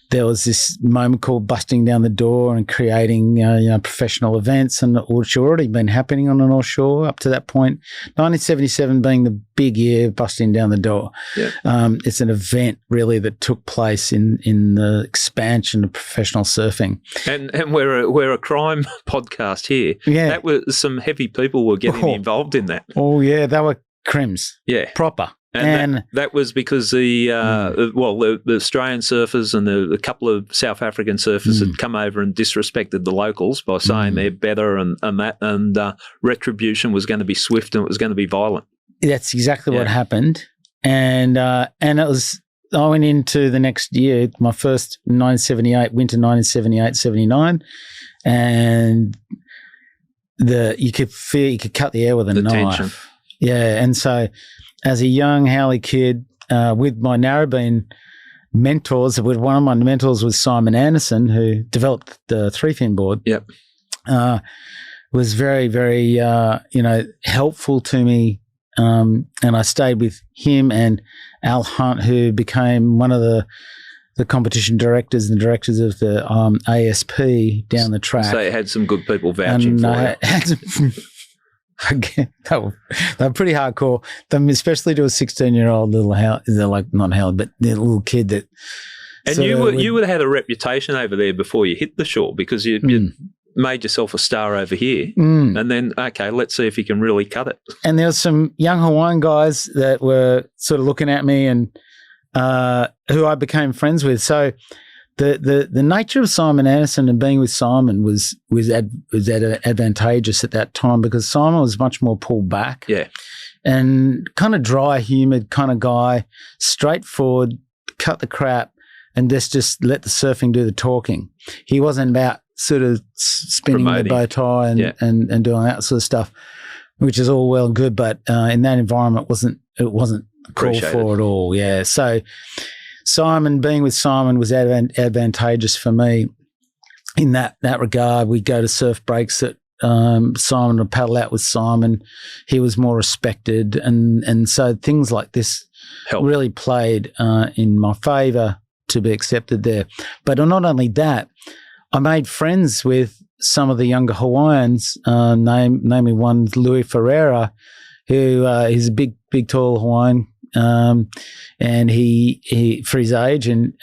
there was this moment called busting down the door and creating professional events, and which had already been happening on the North Shore up to that point. 1977 being the big year, busting down the door. Yeah. It's an event really that took place in the expansion of professional surfing. And we're a crime podcast here. Yeah. That was some heavy people were getting involved in that. Oh yeah, they were crims. Yeah. Proper. And that was because the Australian surfers and a couple of South African surfers had come over and disrespected the locals by saying they're better and that, and retribution was going to be swift and it was going to be violent. That's exactly what happened. And it was, I went into the next year, my first 1978, winter 1978-79, and you could cut the air with a knife. Tension. Yeah, and so as a young Howley kid, with my narrowbeam mentors, one of my mentors was Simon Anderson, who developed the 3-fin board. Yep. Was very, very, helpful to me. And I stayed with him and Al Hunt, who became one of the competition directors and directors of the ASP down the track. So you had some good people vouching for you. they were pretty hardcore. Especially to a 16-year-old little they're like not Howard, but the little kid that. And you would have had a reputation over there before you hit the shore because you made yourself a star over here, and then okay, let's see if you can really cut it. And there was some young Hawaiian guys that were sort of looking at me, and who I became friends with. So the nature of Simon Anderson and being with Simon was advantageous at that time because Simon was much more pulled back, and kind of dry, humid kind of guy, straightforward, cut the crap, and just let the surfing do the talking. He wasn't about sort of spinning the bow tie and doing that sort of stuff, which is all well and good, but in that environment it wasn't called for at all. Yeah. So being with Simon was advantageous for me in that regard. We'd go to surf breaks that Simon would paddle out with Simon. He was more respected, and so things like this really played in my favour to be accepted there. But not only that, I made friends with some of the younger Hawaiians, namely one Louis Ferreira, who is a big, tall Hawaiian, and he for his age, and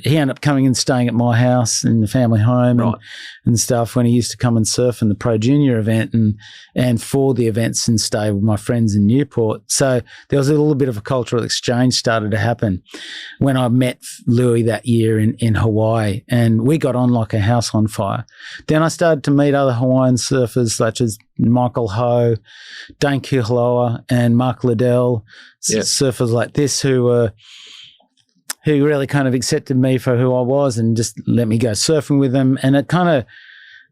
he ended up coming and staying at my house in the family home and stuff when he used to come and surf in the Pro Junior event and for the events and stay with my friends in Newport. So there was a little bit of a cultural exchange started to happen when I met Louis that year in Hawaii, and we got on like a house on fire. Then I started to meet other Hawaiian surfers such as Michael Ho, Dane Kihiloa, and Mark Liddell, surfers like this who really kind of accepted me for who I was and just let me go surfing with them. And it kind of,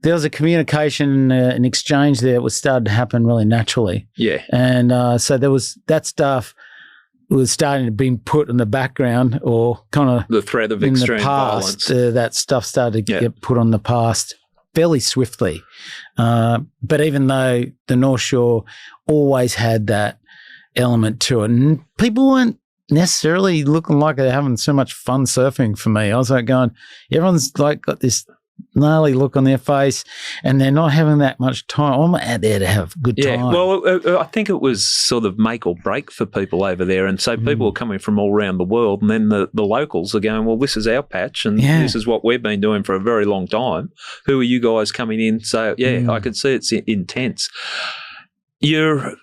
there was a communication, an exchange there that was started to happen really naturally. Yeah. And so there was that stuff was starting to be put in the background, or kind of the threat of extreme violence. violence. That stuff started to get put on the past fairly swiftly. But even though the North Shore always had that element to it, and people weren't necessarily looking like they're having so much fun surfing for me. I was like going, everyone's like got this gnarly look on their face and they're not having that much time. I'm out there to have a good time. Well, I think it was sort of make or break for people over there. And so people are coming from all around the world, and then the locals are going, well, this is our patch and this is what we've been doing for a very long time. Who are you guys coming in? So, I could see it's intense. Your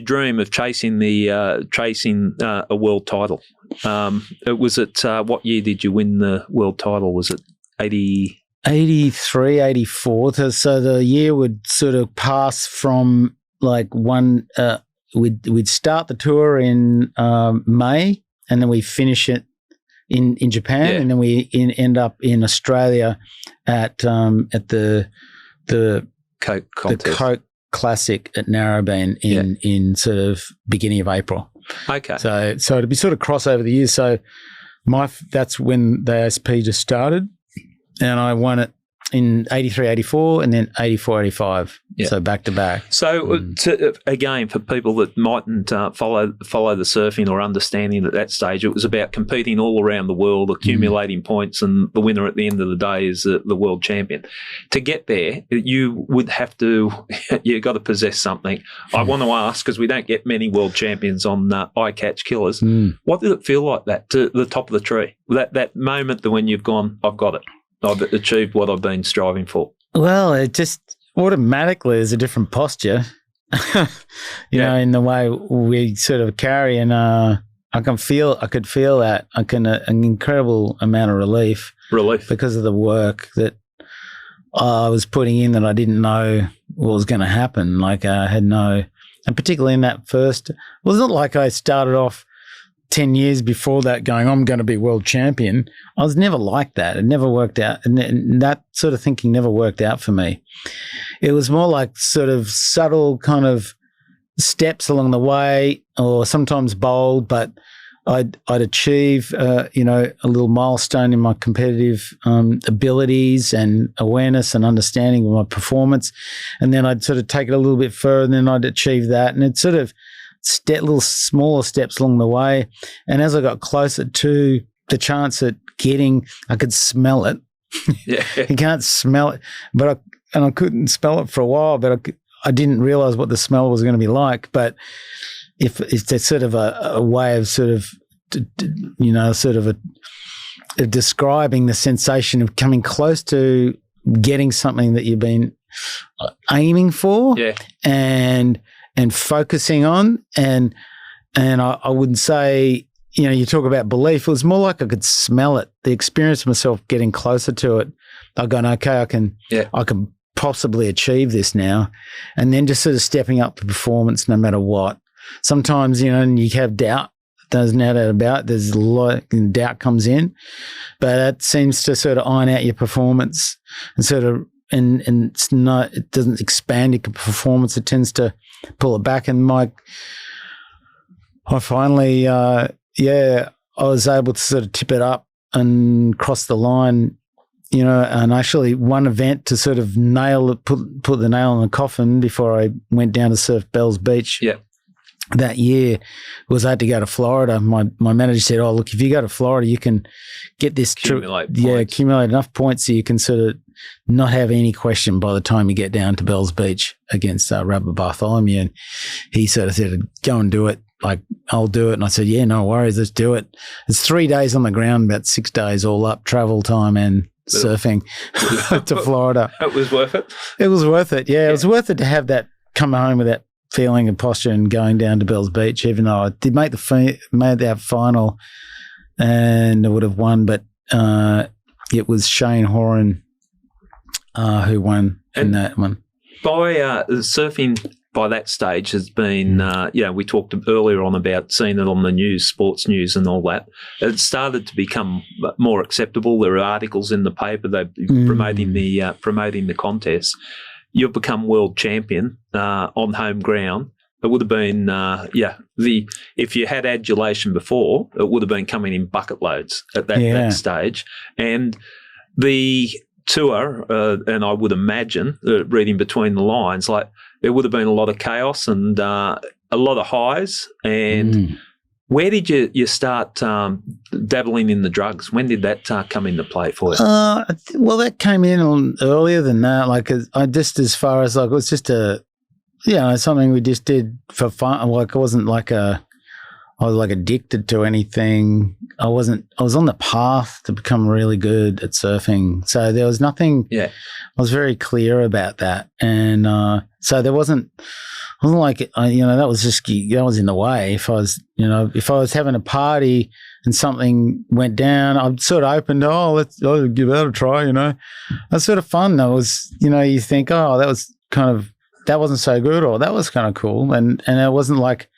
dream of chasing a world title. Was it what year did you win the world title? Was it 83, 84. So the year would sort of pass from like one. We'd start the tour in May, and then we finish it in Japan, and then we end up in Australia at the Coke contest. The Coke Classic at Narrabeen in sort of beginning of April. Okay. So it'd be sort of cross over the years. So that's when the ASP just started, and I won it in 83, 84, and then 84, 85. So back to back. So again, for people that mightn't follow the surfing or understanding at that stage, it was about competing all around the world, accumulating points, and the winner at the end of the day is the world champion. To get there, you would have to, you've got to possess something. I want to ask, because we don't get many world champions on Eye Catch Killers, what did it feel like that, to the top of the tree? That moment when you've gone, I've got it. I've achieved what I've been striving for. Well, it just automatically is a different posture, you know, in the way we sort of carry. And I could feel that. An incredible amount of relief because of the work that I was putting in that I didn't know what was going to happen. Like I had no, and particularly in that first, well, it's not like I started off 10 years before that going, I'm going to be world champion. I was never like that. It never worked out. And that sort of thinking never worked out for me. It was more like sort of subtle kind of steps along the way, or sometimes bold, but I'd achieve, a little milestone in my competitive abilities and awareness and understanding of my performance. And then I'd sort of take it a little bit further, and then I'd achieve that. And it's sort of little smaller steps along the way. And as I got closer to the chance at getting, I could smell it. You can't smell it, I couldn't smell it for a while, but I didn't realize what the smell was going to be like. But if it's sort of a way of sort of, describing the sensation of coming close to getting something that you've been aiming for, and focusing on, and I wouldn't say, you talk about belief. It was more like I could smell it. The experience of myself getting closer to it. I going, okay, I can possibly achieve this now, and then just sort of stepping up the performance no matter what. Sometimes, and you have doubt. There's no doubt about it. There's a lot of doubt comes in, but it seems to sort of iron out your performance and sort of, and it's not, it doesn't expand your performance. It tends to pull it back. And I finally, I was able to sort of tip it up and cross the line, and actually one event to sort of put the nail in the coffin before I went down to surf Bells Beach. Yeah. That year was I had to go to Florida. My manager said, "Oh, look, if you go to Florida, you can get this accumulate enough points so you can sort of not have any question by the time you get down to Bells Beach against Rabbi Bartholomew." And he sort of said, "Go and do it. Like, I'll do it." And I said, "Yeah, no worries, let's do it." It's 3 days on the ground, about 6 days all up, travel time and surfing to Florida. It was worth it. It was worth it. Yeah, it was worth it to have that, come home with that feeling and posture and going down to Bells Beach, even though I did made that final and I would have won, but it was Shane Horan who won in that one. By surfing by that stage has been, we talked earlier on about seeing it on the news, sports news and all that. It started to become more acceptable. There are articles in the paper, they're promoting the contest. You've become world champion on home ground. It would have been, if you had adulation before, it would have been coming in bucket loads at that stage. And the tour, and I would imagine, reading between the lines, like there would have been a lot of chaos and a lot of highs. And where did you start dabbling in the drugs? When did that come into play for you? Well, that came in earlier than that. Like, it was just something we just did for fun. Like, I was addicted to anything. I was on the path to become really good at surfing. So there was nothing. Yeah. I was very clear about that. And so there wasn't like, that was in the way. If I was having a party and something went down, I'd sort of opened, I'll give that a try, That's sort of fun. That was, you think, that wasn't so good, or that was kind of cool. And it wasn't like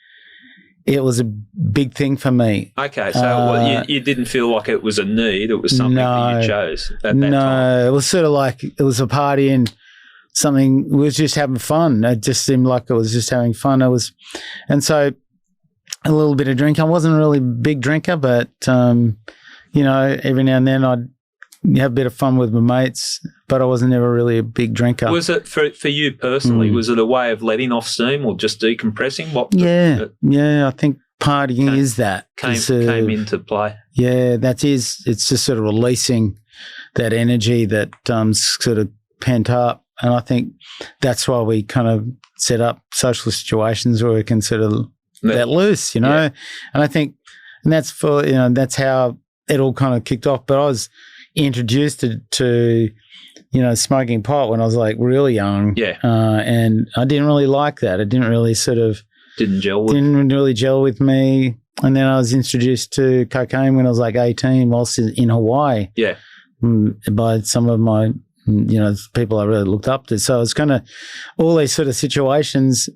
it was a big thing for me. Okay, so you didn't feel like it was a need, it was something that you chose at that time? No, it was sort of like it was a party and something, we was just having fun. It just seemed like it was just having fun. And so a little bit of drink. I wasn't really a big drinker, but, every now and then I'd have a bit of fun with my mates, but I wasn't ever really a big drinker. Was it for you personally, was it a way of letting off steam or just decompressing? I think partying is that. Came into play. Yeah, it's just sort of releasing that energy that sort of pent up. And I think that's why we kind of set up social situations where we can sort of let loose, And I think, and that's that's how it all kind of kicked off. But I was introduced to smoking pot when I was like really young. Yeah. And I didn't really like that. It didn't really didn't really gel with me. And then I was introduced to cocaine when I was like 18 whilst in Hawaii. Yeah. By some of my people I really looked up to. So it's kind of all these sort of situations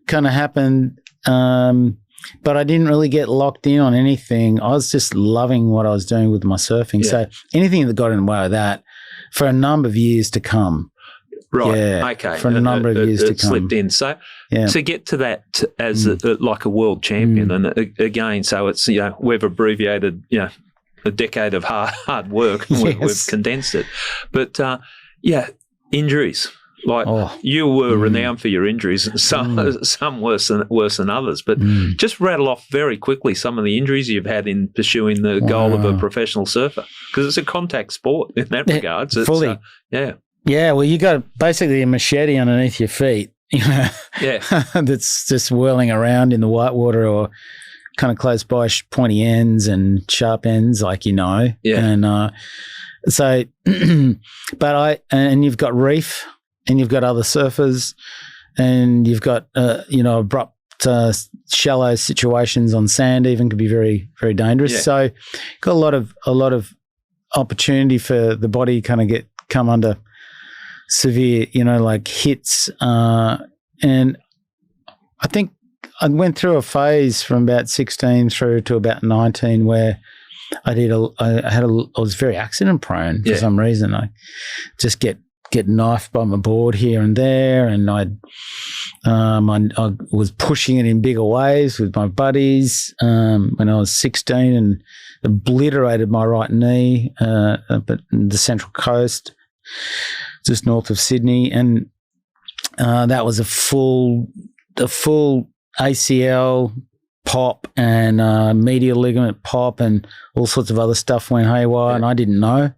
kind of happened, but I didn't really get locked in on anything. I was just loving what I was doing with my surfing. Yeah. So anything that got in the way of that for a number of years to come. Right. Yeah, okay. For a number of years to come. Slipped in. So to get to that as like a world champion, and again, so it's, we've abbreviated, a decade of hard work. Yes. We've condensed it. But, injuries. Like you were renowned for your injuries, some worse than others. But just rattle off very quickly some of the injuries you've had in pursuing the goal of a professional surfer, because it's a contact sport in that regard. Fully. Yeah, well, you got basically a machete underneath your feet that's just whirling around in the whitewater or kind of close by pointy ends and sharp ends, and so, and you've got reef, and you've got other surfers, and you've got abrupt, shallow situations on sand. Even could be very, very dangerous. Yeah. So, got a lot of opportunity for the body kind of come under severe, hits. And I think I went through a phase from about 16 through to about 19 where I was very accident prone for some reason. I just get knifed by my board here and there, and I was pushing it in bigger waves with my buddies when I was 16 and obliterated my right knee up at the Central Coast, just north of Sydney, and that was a full ACL pop and medial ligament pop, and all sorts of other stuff went haywire, and I didn't know.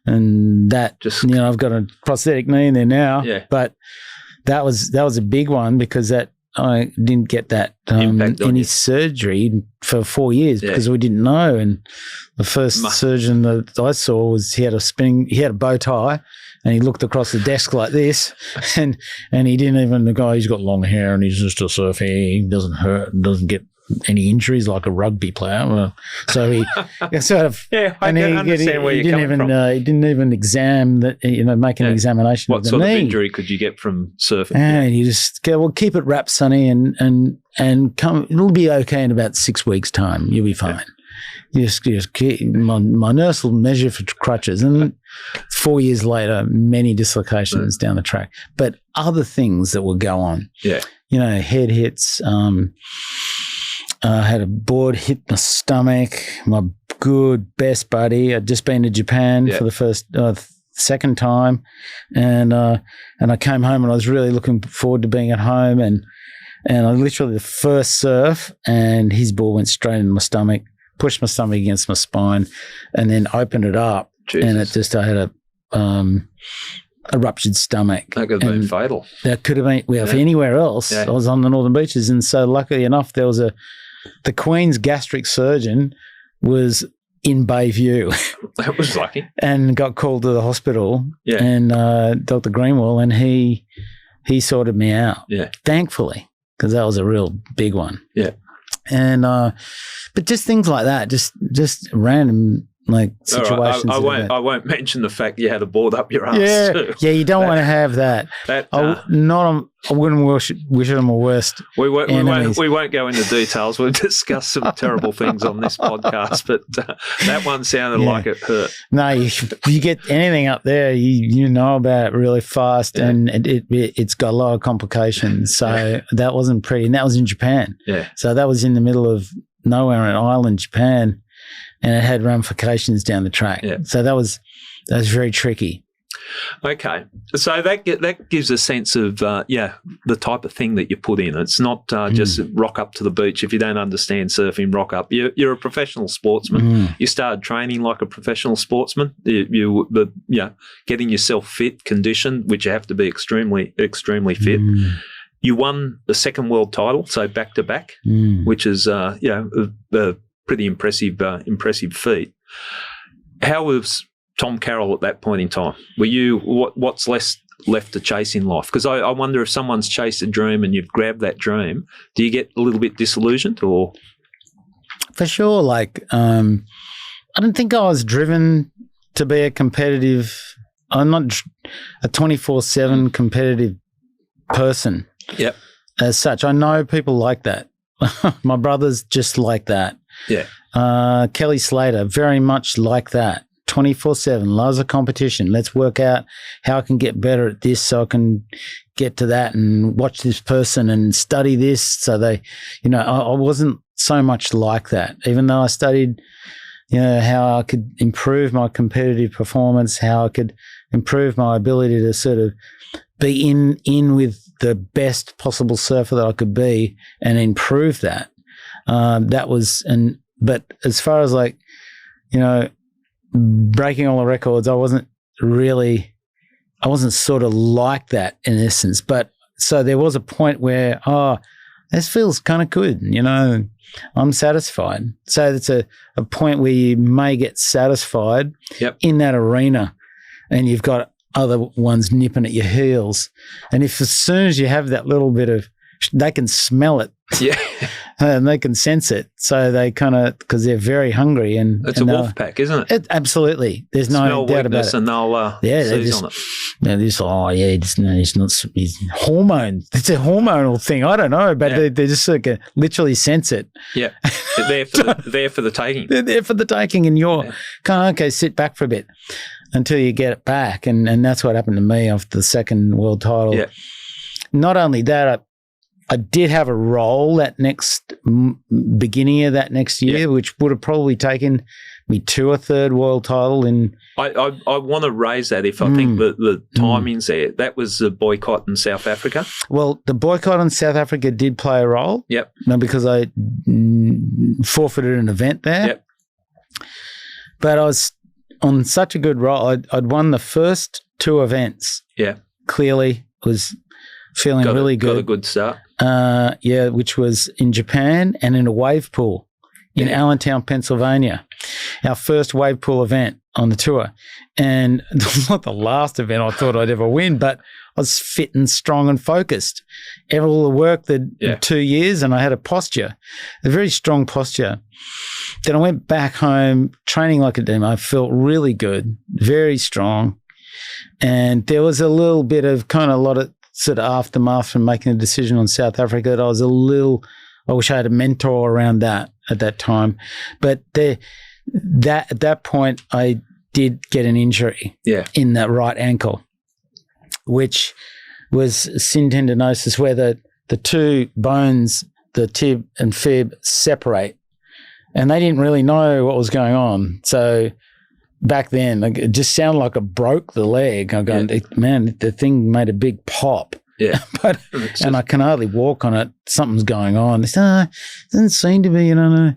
And that I've got a prosthetic knee in there now, but that was a big one because that I didn't get that any surgery for 4 years because we didn't know. And the first surgeon that I saw he had a bow tie, and he looked across the desk like this, and he didn't even, the guy, he's got long hair and he's just a surfer. He doesn't hurt, doesn't get any injuries like a rugby player. So he sort of, I can understand where you're coming from. He didn't even exam that, make an examination of the knee. What sort of injury could you get from surfing? And you just go, well, keep it wrapped, Sonny, and come. It'll be okay in about 6 weeks' time. You'll be fine. Just keep, my nurse will measure for crutches, and 4 years later, many dislocations down the track. But other things that will go on. Yeah. Head hits. I had a board hit my stomach. My best buddy. I'd just been to Japan for the second time, and I came home and I was really looking forward to being at home, and I literally the first surf, and his ball went straight into my stomach, pushed my stomach against my spine, and then opened it up, and I had a ruptured stomach. That could have been fatal. That could have been. Well, if anywhere else, I was on the Northern Beaches, and so luckily enough, there was the Queen's gastric surgeon was in Bayview. That was lucky. And got called to the hospital. Yeah. And Dr. Greenwell, and he sorted me out. Yeah. Thankfully, because that was a real big one. Yeah. And but just things like that, just random situations. Right. I won't mention the fact you had a board up your ass too. Yeah, you don't want to have that. I wouldn't wish it on my worst. We won't go into details. We'll discuss some terrible things on this podcast, but that one sounded like it hurt. No, you get anything up there, you know about it really fast, and it's got a lot of complications. So that wasn't pretty, and that was in Japan. Yeah. So that was in the middle of nowhere on an island, Japan, and it had ramifications down the track. Yeah. So that was very tricky. Okay, so that gives a sense of the type of thing that you put in. It's not just rock up to the beach. If you don't understand surfing, rock up. You're a professional sportsman. You started training like a professional sportsman. Getting yourself fit, conditioned, which you have to be extremely, extremely fit. You won the second world title, so back to back, which is a pretty impressive feat. How was Tom Carroll at that point in time? Were you what's left to chase in life? Because I wonder if someone's chased a dream and you've grabbed that dream, do you get a little bit disillusioned or? For sure. I don't think I was driven to be I'm not a 24/7 competitive person. Yep. As such, I know people like that. My brother's just like that. Yeah. Kelly Slater, very much like that. 24/7, loves a competition. Let's work out how I can get better at this so I can get to that, and watch this person and study this. So I wasn't so much like that, even though I studied, how I could improve my competitive performance, how I could improve my ability to sort of be in with the best possible surfer that I could be and improve that. But as far as breaking all the records, I wasn't sort of like that in essence, but so there was a point where, this feels kind of good, I'm satisfied. So it's a point where you may get satisfied in that arena, and you've got other ones nipping at your heels. And if as soon as you have that little bit of, they can smell it. Yeah. And they can sense it. So they kind of, because they're very hungry. It's a wolf pack, isn't it? Absolutely. There's no doubt about it. And they'll seize on it. They're just, he's hormones. It's a hormonal thing. I don't know, but they just literally sense it. Yeah. They're there for the taking. They're there for the taking, and you're kind of, okay, sit back for a bit until you get it back. And that's what happened to me after the second world title. Yeah. Not only that, I did have a role that beginning of that next year, which would have probably taken me to a third world title. I want to raise that if I think that the timing's there. That was the boycott in South Africa. Well, the boycott in South Africa did play a role. Yep. Because I forfeited an event there. Yep. But I was on such a good roll. I'd won the first two events. Yeah. Clearly was feeling really good. Got a good start. Which was in Japan and in a wave pool in Allentown, Pennsylvania. Our first wave pool event on the tour. And it was not the last event I thought I'd ever win, but I was fit and strong and focused. All the work, 2 years, and I had a very strong posture. Then I went back home training like a demon. I felt really good, very strong. And there was a little bit of a lot of sort of aftermath from making a decision on South Africa that I wish I had a mentor around that at that time. But at that point, I did get an injury in that right ankle, which was syntendinosis, where the two bones, the tib and fib, separate. And they didn't really know what was going on. So back then, it just sounded like I broke the leg. I'm going, man, the thing made a big pop. Yeah. And I can hardly walk on it. Something's going on. They said, doesn't seem to be, It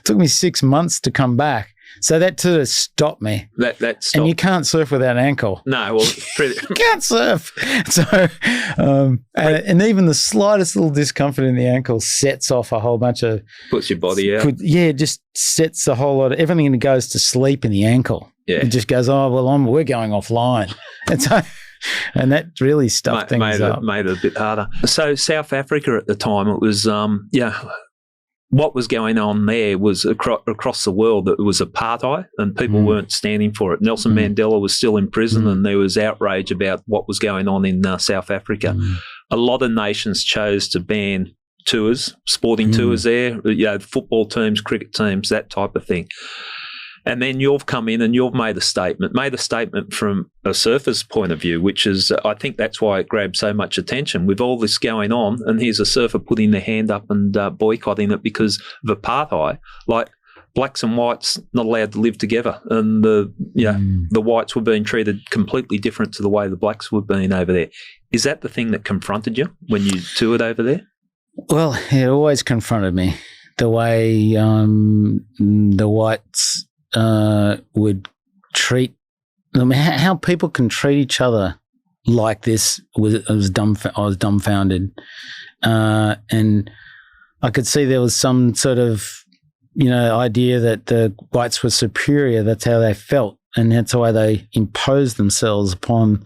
took me 6 months to come back. So that sort of stopped me. That stopped. And you can't surf without an ankle. No, well, you can't surf. So, and even the slightest little discomfort in the ankle sets off a whole bunch of... Puts your body out. Just sets a whole lot of... Everything that goes to sleep in the ankle. Yeah. It just goes, we're going offline. And so... And that really stuffed things up. Made it a bit harder. So South Africa at the time, it was, what was going on there was across the world, that it was apartheid and people weren't standing for it. Nelson Mandela was still in prison and there was outrage about what was going on in South Africa. A lot of nations chose to ban tours, sporting tours there, football teams, cricket teams, that type of thing. And then you've come in and you've made a statement from a surfer's point of view, which is, I think that's why it grabbed so much attention. With all this going on, and here's a surfer putting their hand up and boycotting it because of apartheid. Like, blacks and whites not allowed to live together, and the whites were being treated completely different to the way the blacks were being over there. Is that the thing that confronted you when you toured over there? Well, it always confronted me, the way the whites would treat them, how people can treat each other like this. I was dumbfounded, and I could see there was some sort of idea that the whites were superior. That's how they felt, and that's why they imposed themselves upon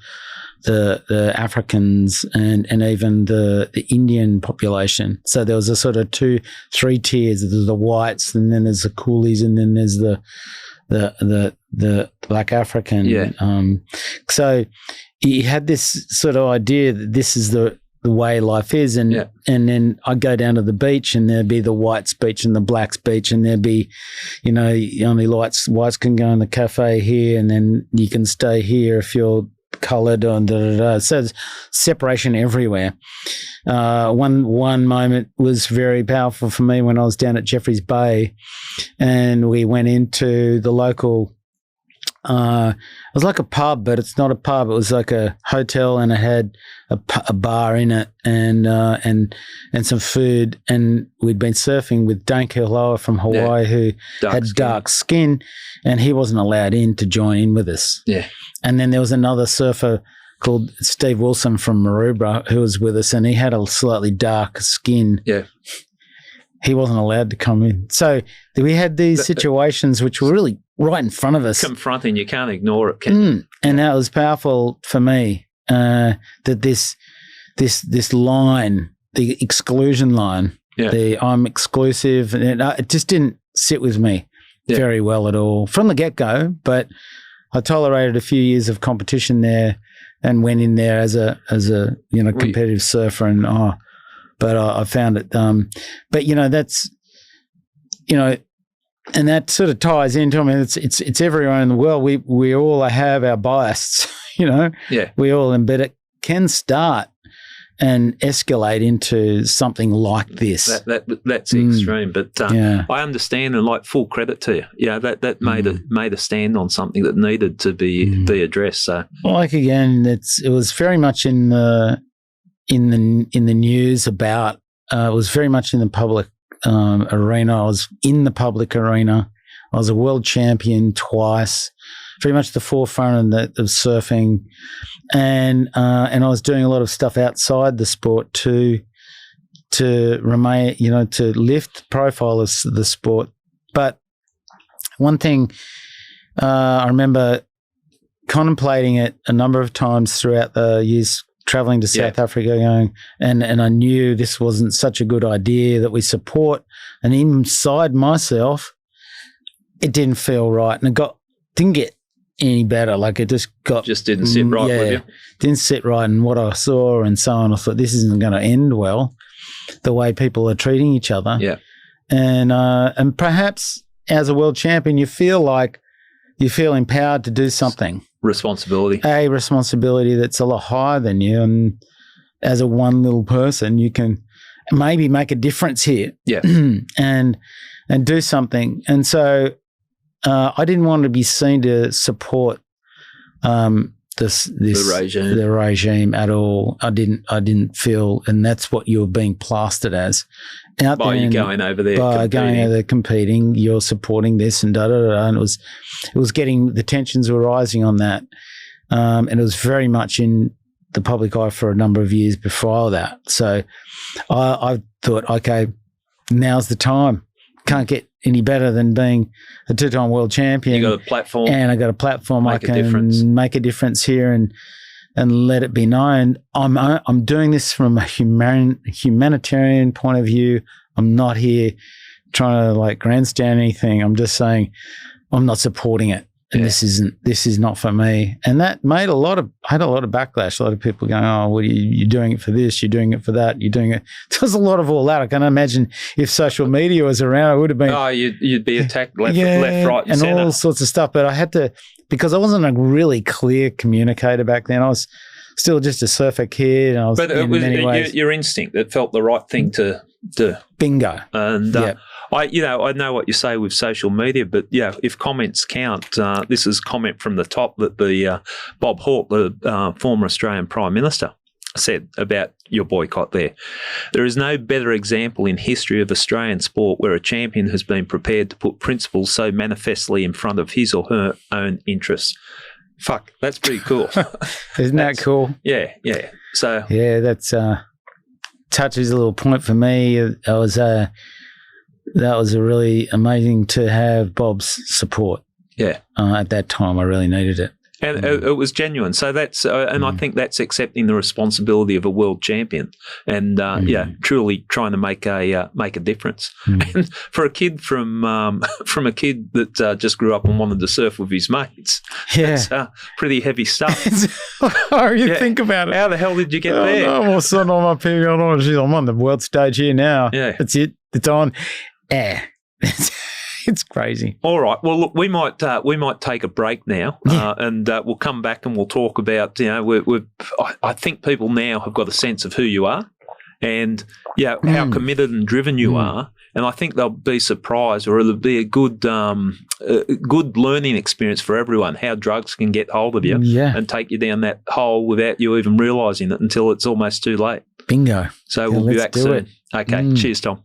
the Africans and even the Indian population. So there was a sort of 2-3 tiers. There's the whites, and then there's the coolies, and then there's the black African. Yeah. So he had this sort of idea that this is the way life is, and then I'd go down to the beach, and there'd be the whites beach and the blacks beach, and there'd be, only whites can go in the cafe here, and then you can stay here if you're coloured, and so there's separation everywhere. One moment was very powerful for me when I was down at Jeffreys Bay, and we went into the local. It was like a pub, but it's not a pub. It was like a hotel, and it had a bar in it, and some food. And we'd been surfing with Dane Killoa from Hawaii, who had dark skin, and he wasn't allowed in to join in with us. Yeah. And then there was another surfer called Steve Wilson from Maroubra, who was with us, and he had a slightly dark skin. Yeah. He wasn't allowed to come in. So we had these situations which were really right in front of us. Confronting, you can't ignore it, can you? And that was powerful for me, that this line, the exclusion line, the I'm exclusive, and it just didn't sit with me very well at all from the get-go, but I tolerated a few years of competition there and went in there as a competitive surfer, and but I found it but that's and that sort of ties into, I mean, it's everywhere in the world. We all have our bias, we all embed it. Can start and escalate into something like this. That's extreme, but I understand, and full credit to you. Yeah, that made a stand on something that needed to be addressed. So, again, it was very much in the news about. It was very much in the public arena. I was in the public arena. I was a world champion twice. Very much the forefront of surfing, and I was doing a lot of stuff outside the sport to remain, to lift the profile of the sport. But one thing I remember contemplating it a number of times throughout the years, traveling to South Africa, going, and I knew this wasn't such a good idea that we support. And inside myself, it didn't feel right, and didn't get any better. It just didn't sit right with you. Didn't sit right in what I saw and so on. I thought this isn't going to end well, the way people are treating each other. Yeah. And perhaps as a world champion, you feel empowered to do something. Responsibility. A responsibility that's a lot higher than you, and as a one little person, you can maybe make a difference here. Yeah. and do something. And so I didn't want to be seen to support the regime at all. I didn't feel, and that's what you were being plastered as. By you going over there competing, you're supporting this and and it was getting, the tensions were rising on that, and it was very much in the public eye for a number of years before that. So I thought, okay, now's the time. Can't get any better than being a two-time world champion. You got a platform. And I got a platform. I can make a difference here and let it be known. I'm doing this from a humanitarian point of view. I'm not here trying to grandstand anything. I'm just saying I'm not supporting it. And this is not for me. And that made a lot of backlash. A lot of people going, oh, well, you're doing it for this, you're doing it for that, you're doing it. There's a lot of all that. I can imagine if social media was around, it would have been. Oh, you'd be attacked left, right, and center. All sorts of stuff. But I had to, because I wasn't a really clear communicator back then. I was still just a surfer kid. And I was, but it was your instinct that felt the right thing to do. Bingo. And I know what you say with social media, but if comments count, this is comment from the top that the Bob Hawke, the former Australian Prime Minister, said about your boycott there. There is no better example in history of Australian sport where a champion has been prepared to put principles so manifestly in front of his or her own interests. Fuck, that's pretty cool. Isn't that cool? Yeah. So that's touches a little point for me. That was a really amazing to have Bob's support. Yeah. At that time, I really needed it. And it was genuine. So that's, and I think that's accepting the responsibility of a world champion, and truly trying to make a difference. And for a kid from a kid that just grew up and wanted to surf with his mates, that's pretty heavy stuff. You think about it. How the hell did you get there? No, all of a sudden I'm up here going, I'm on the world stage here now. Yeah, that's it. It's on. Yeah. It's crazy. All right. Well, look, we might take a break now, and we'll come back and we'll talk about. I think people now have got a sense of who you are, and how committed and driven you are, and I think they'll be surprised, or it'll be a good learning experience for everyone. How drugs can get hold of you and take you down that hole without you even realising it until it's almost too late. Bingo. So we'll be back soon. Okay. Cheers, Tom.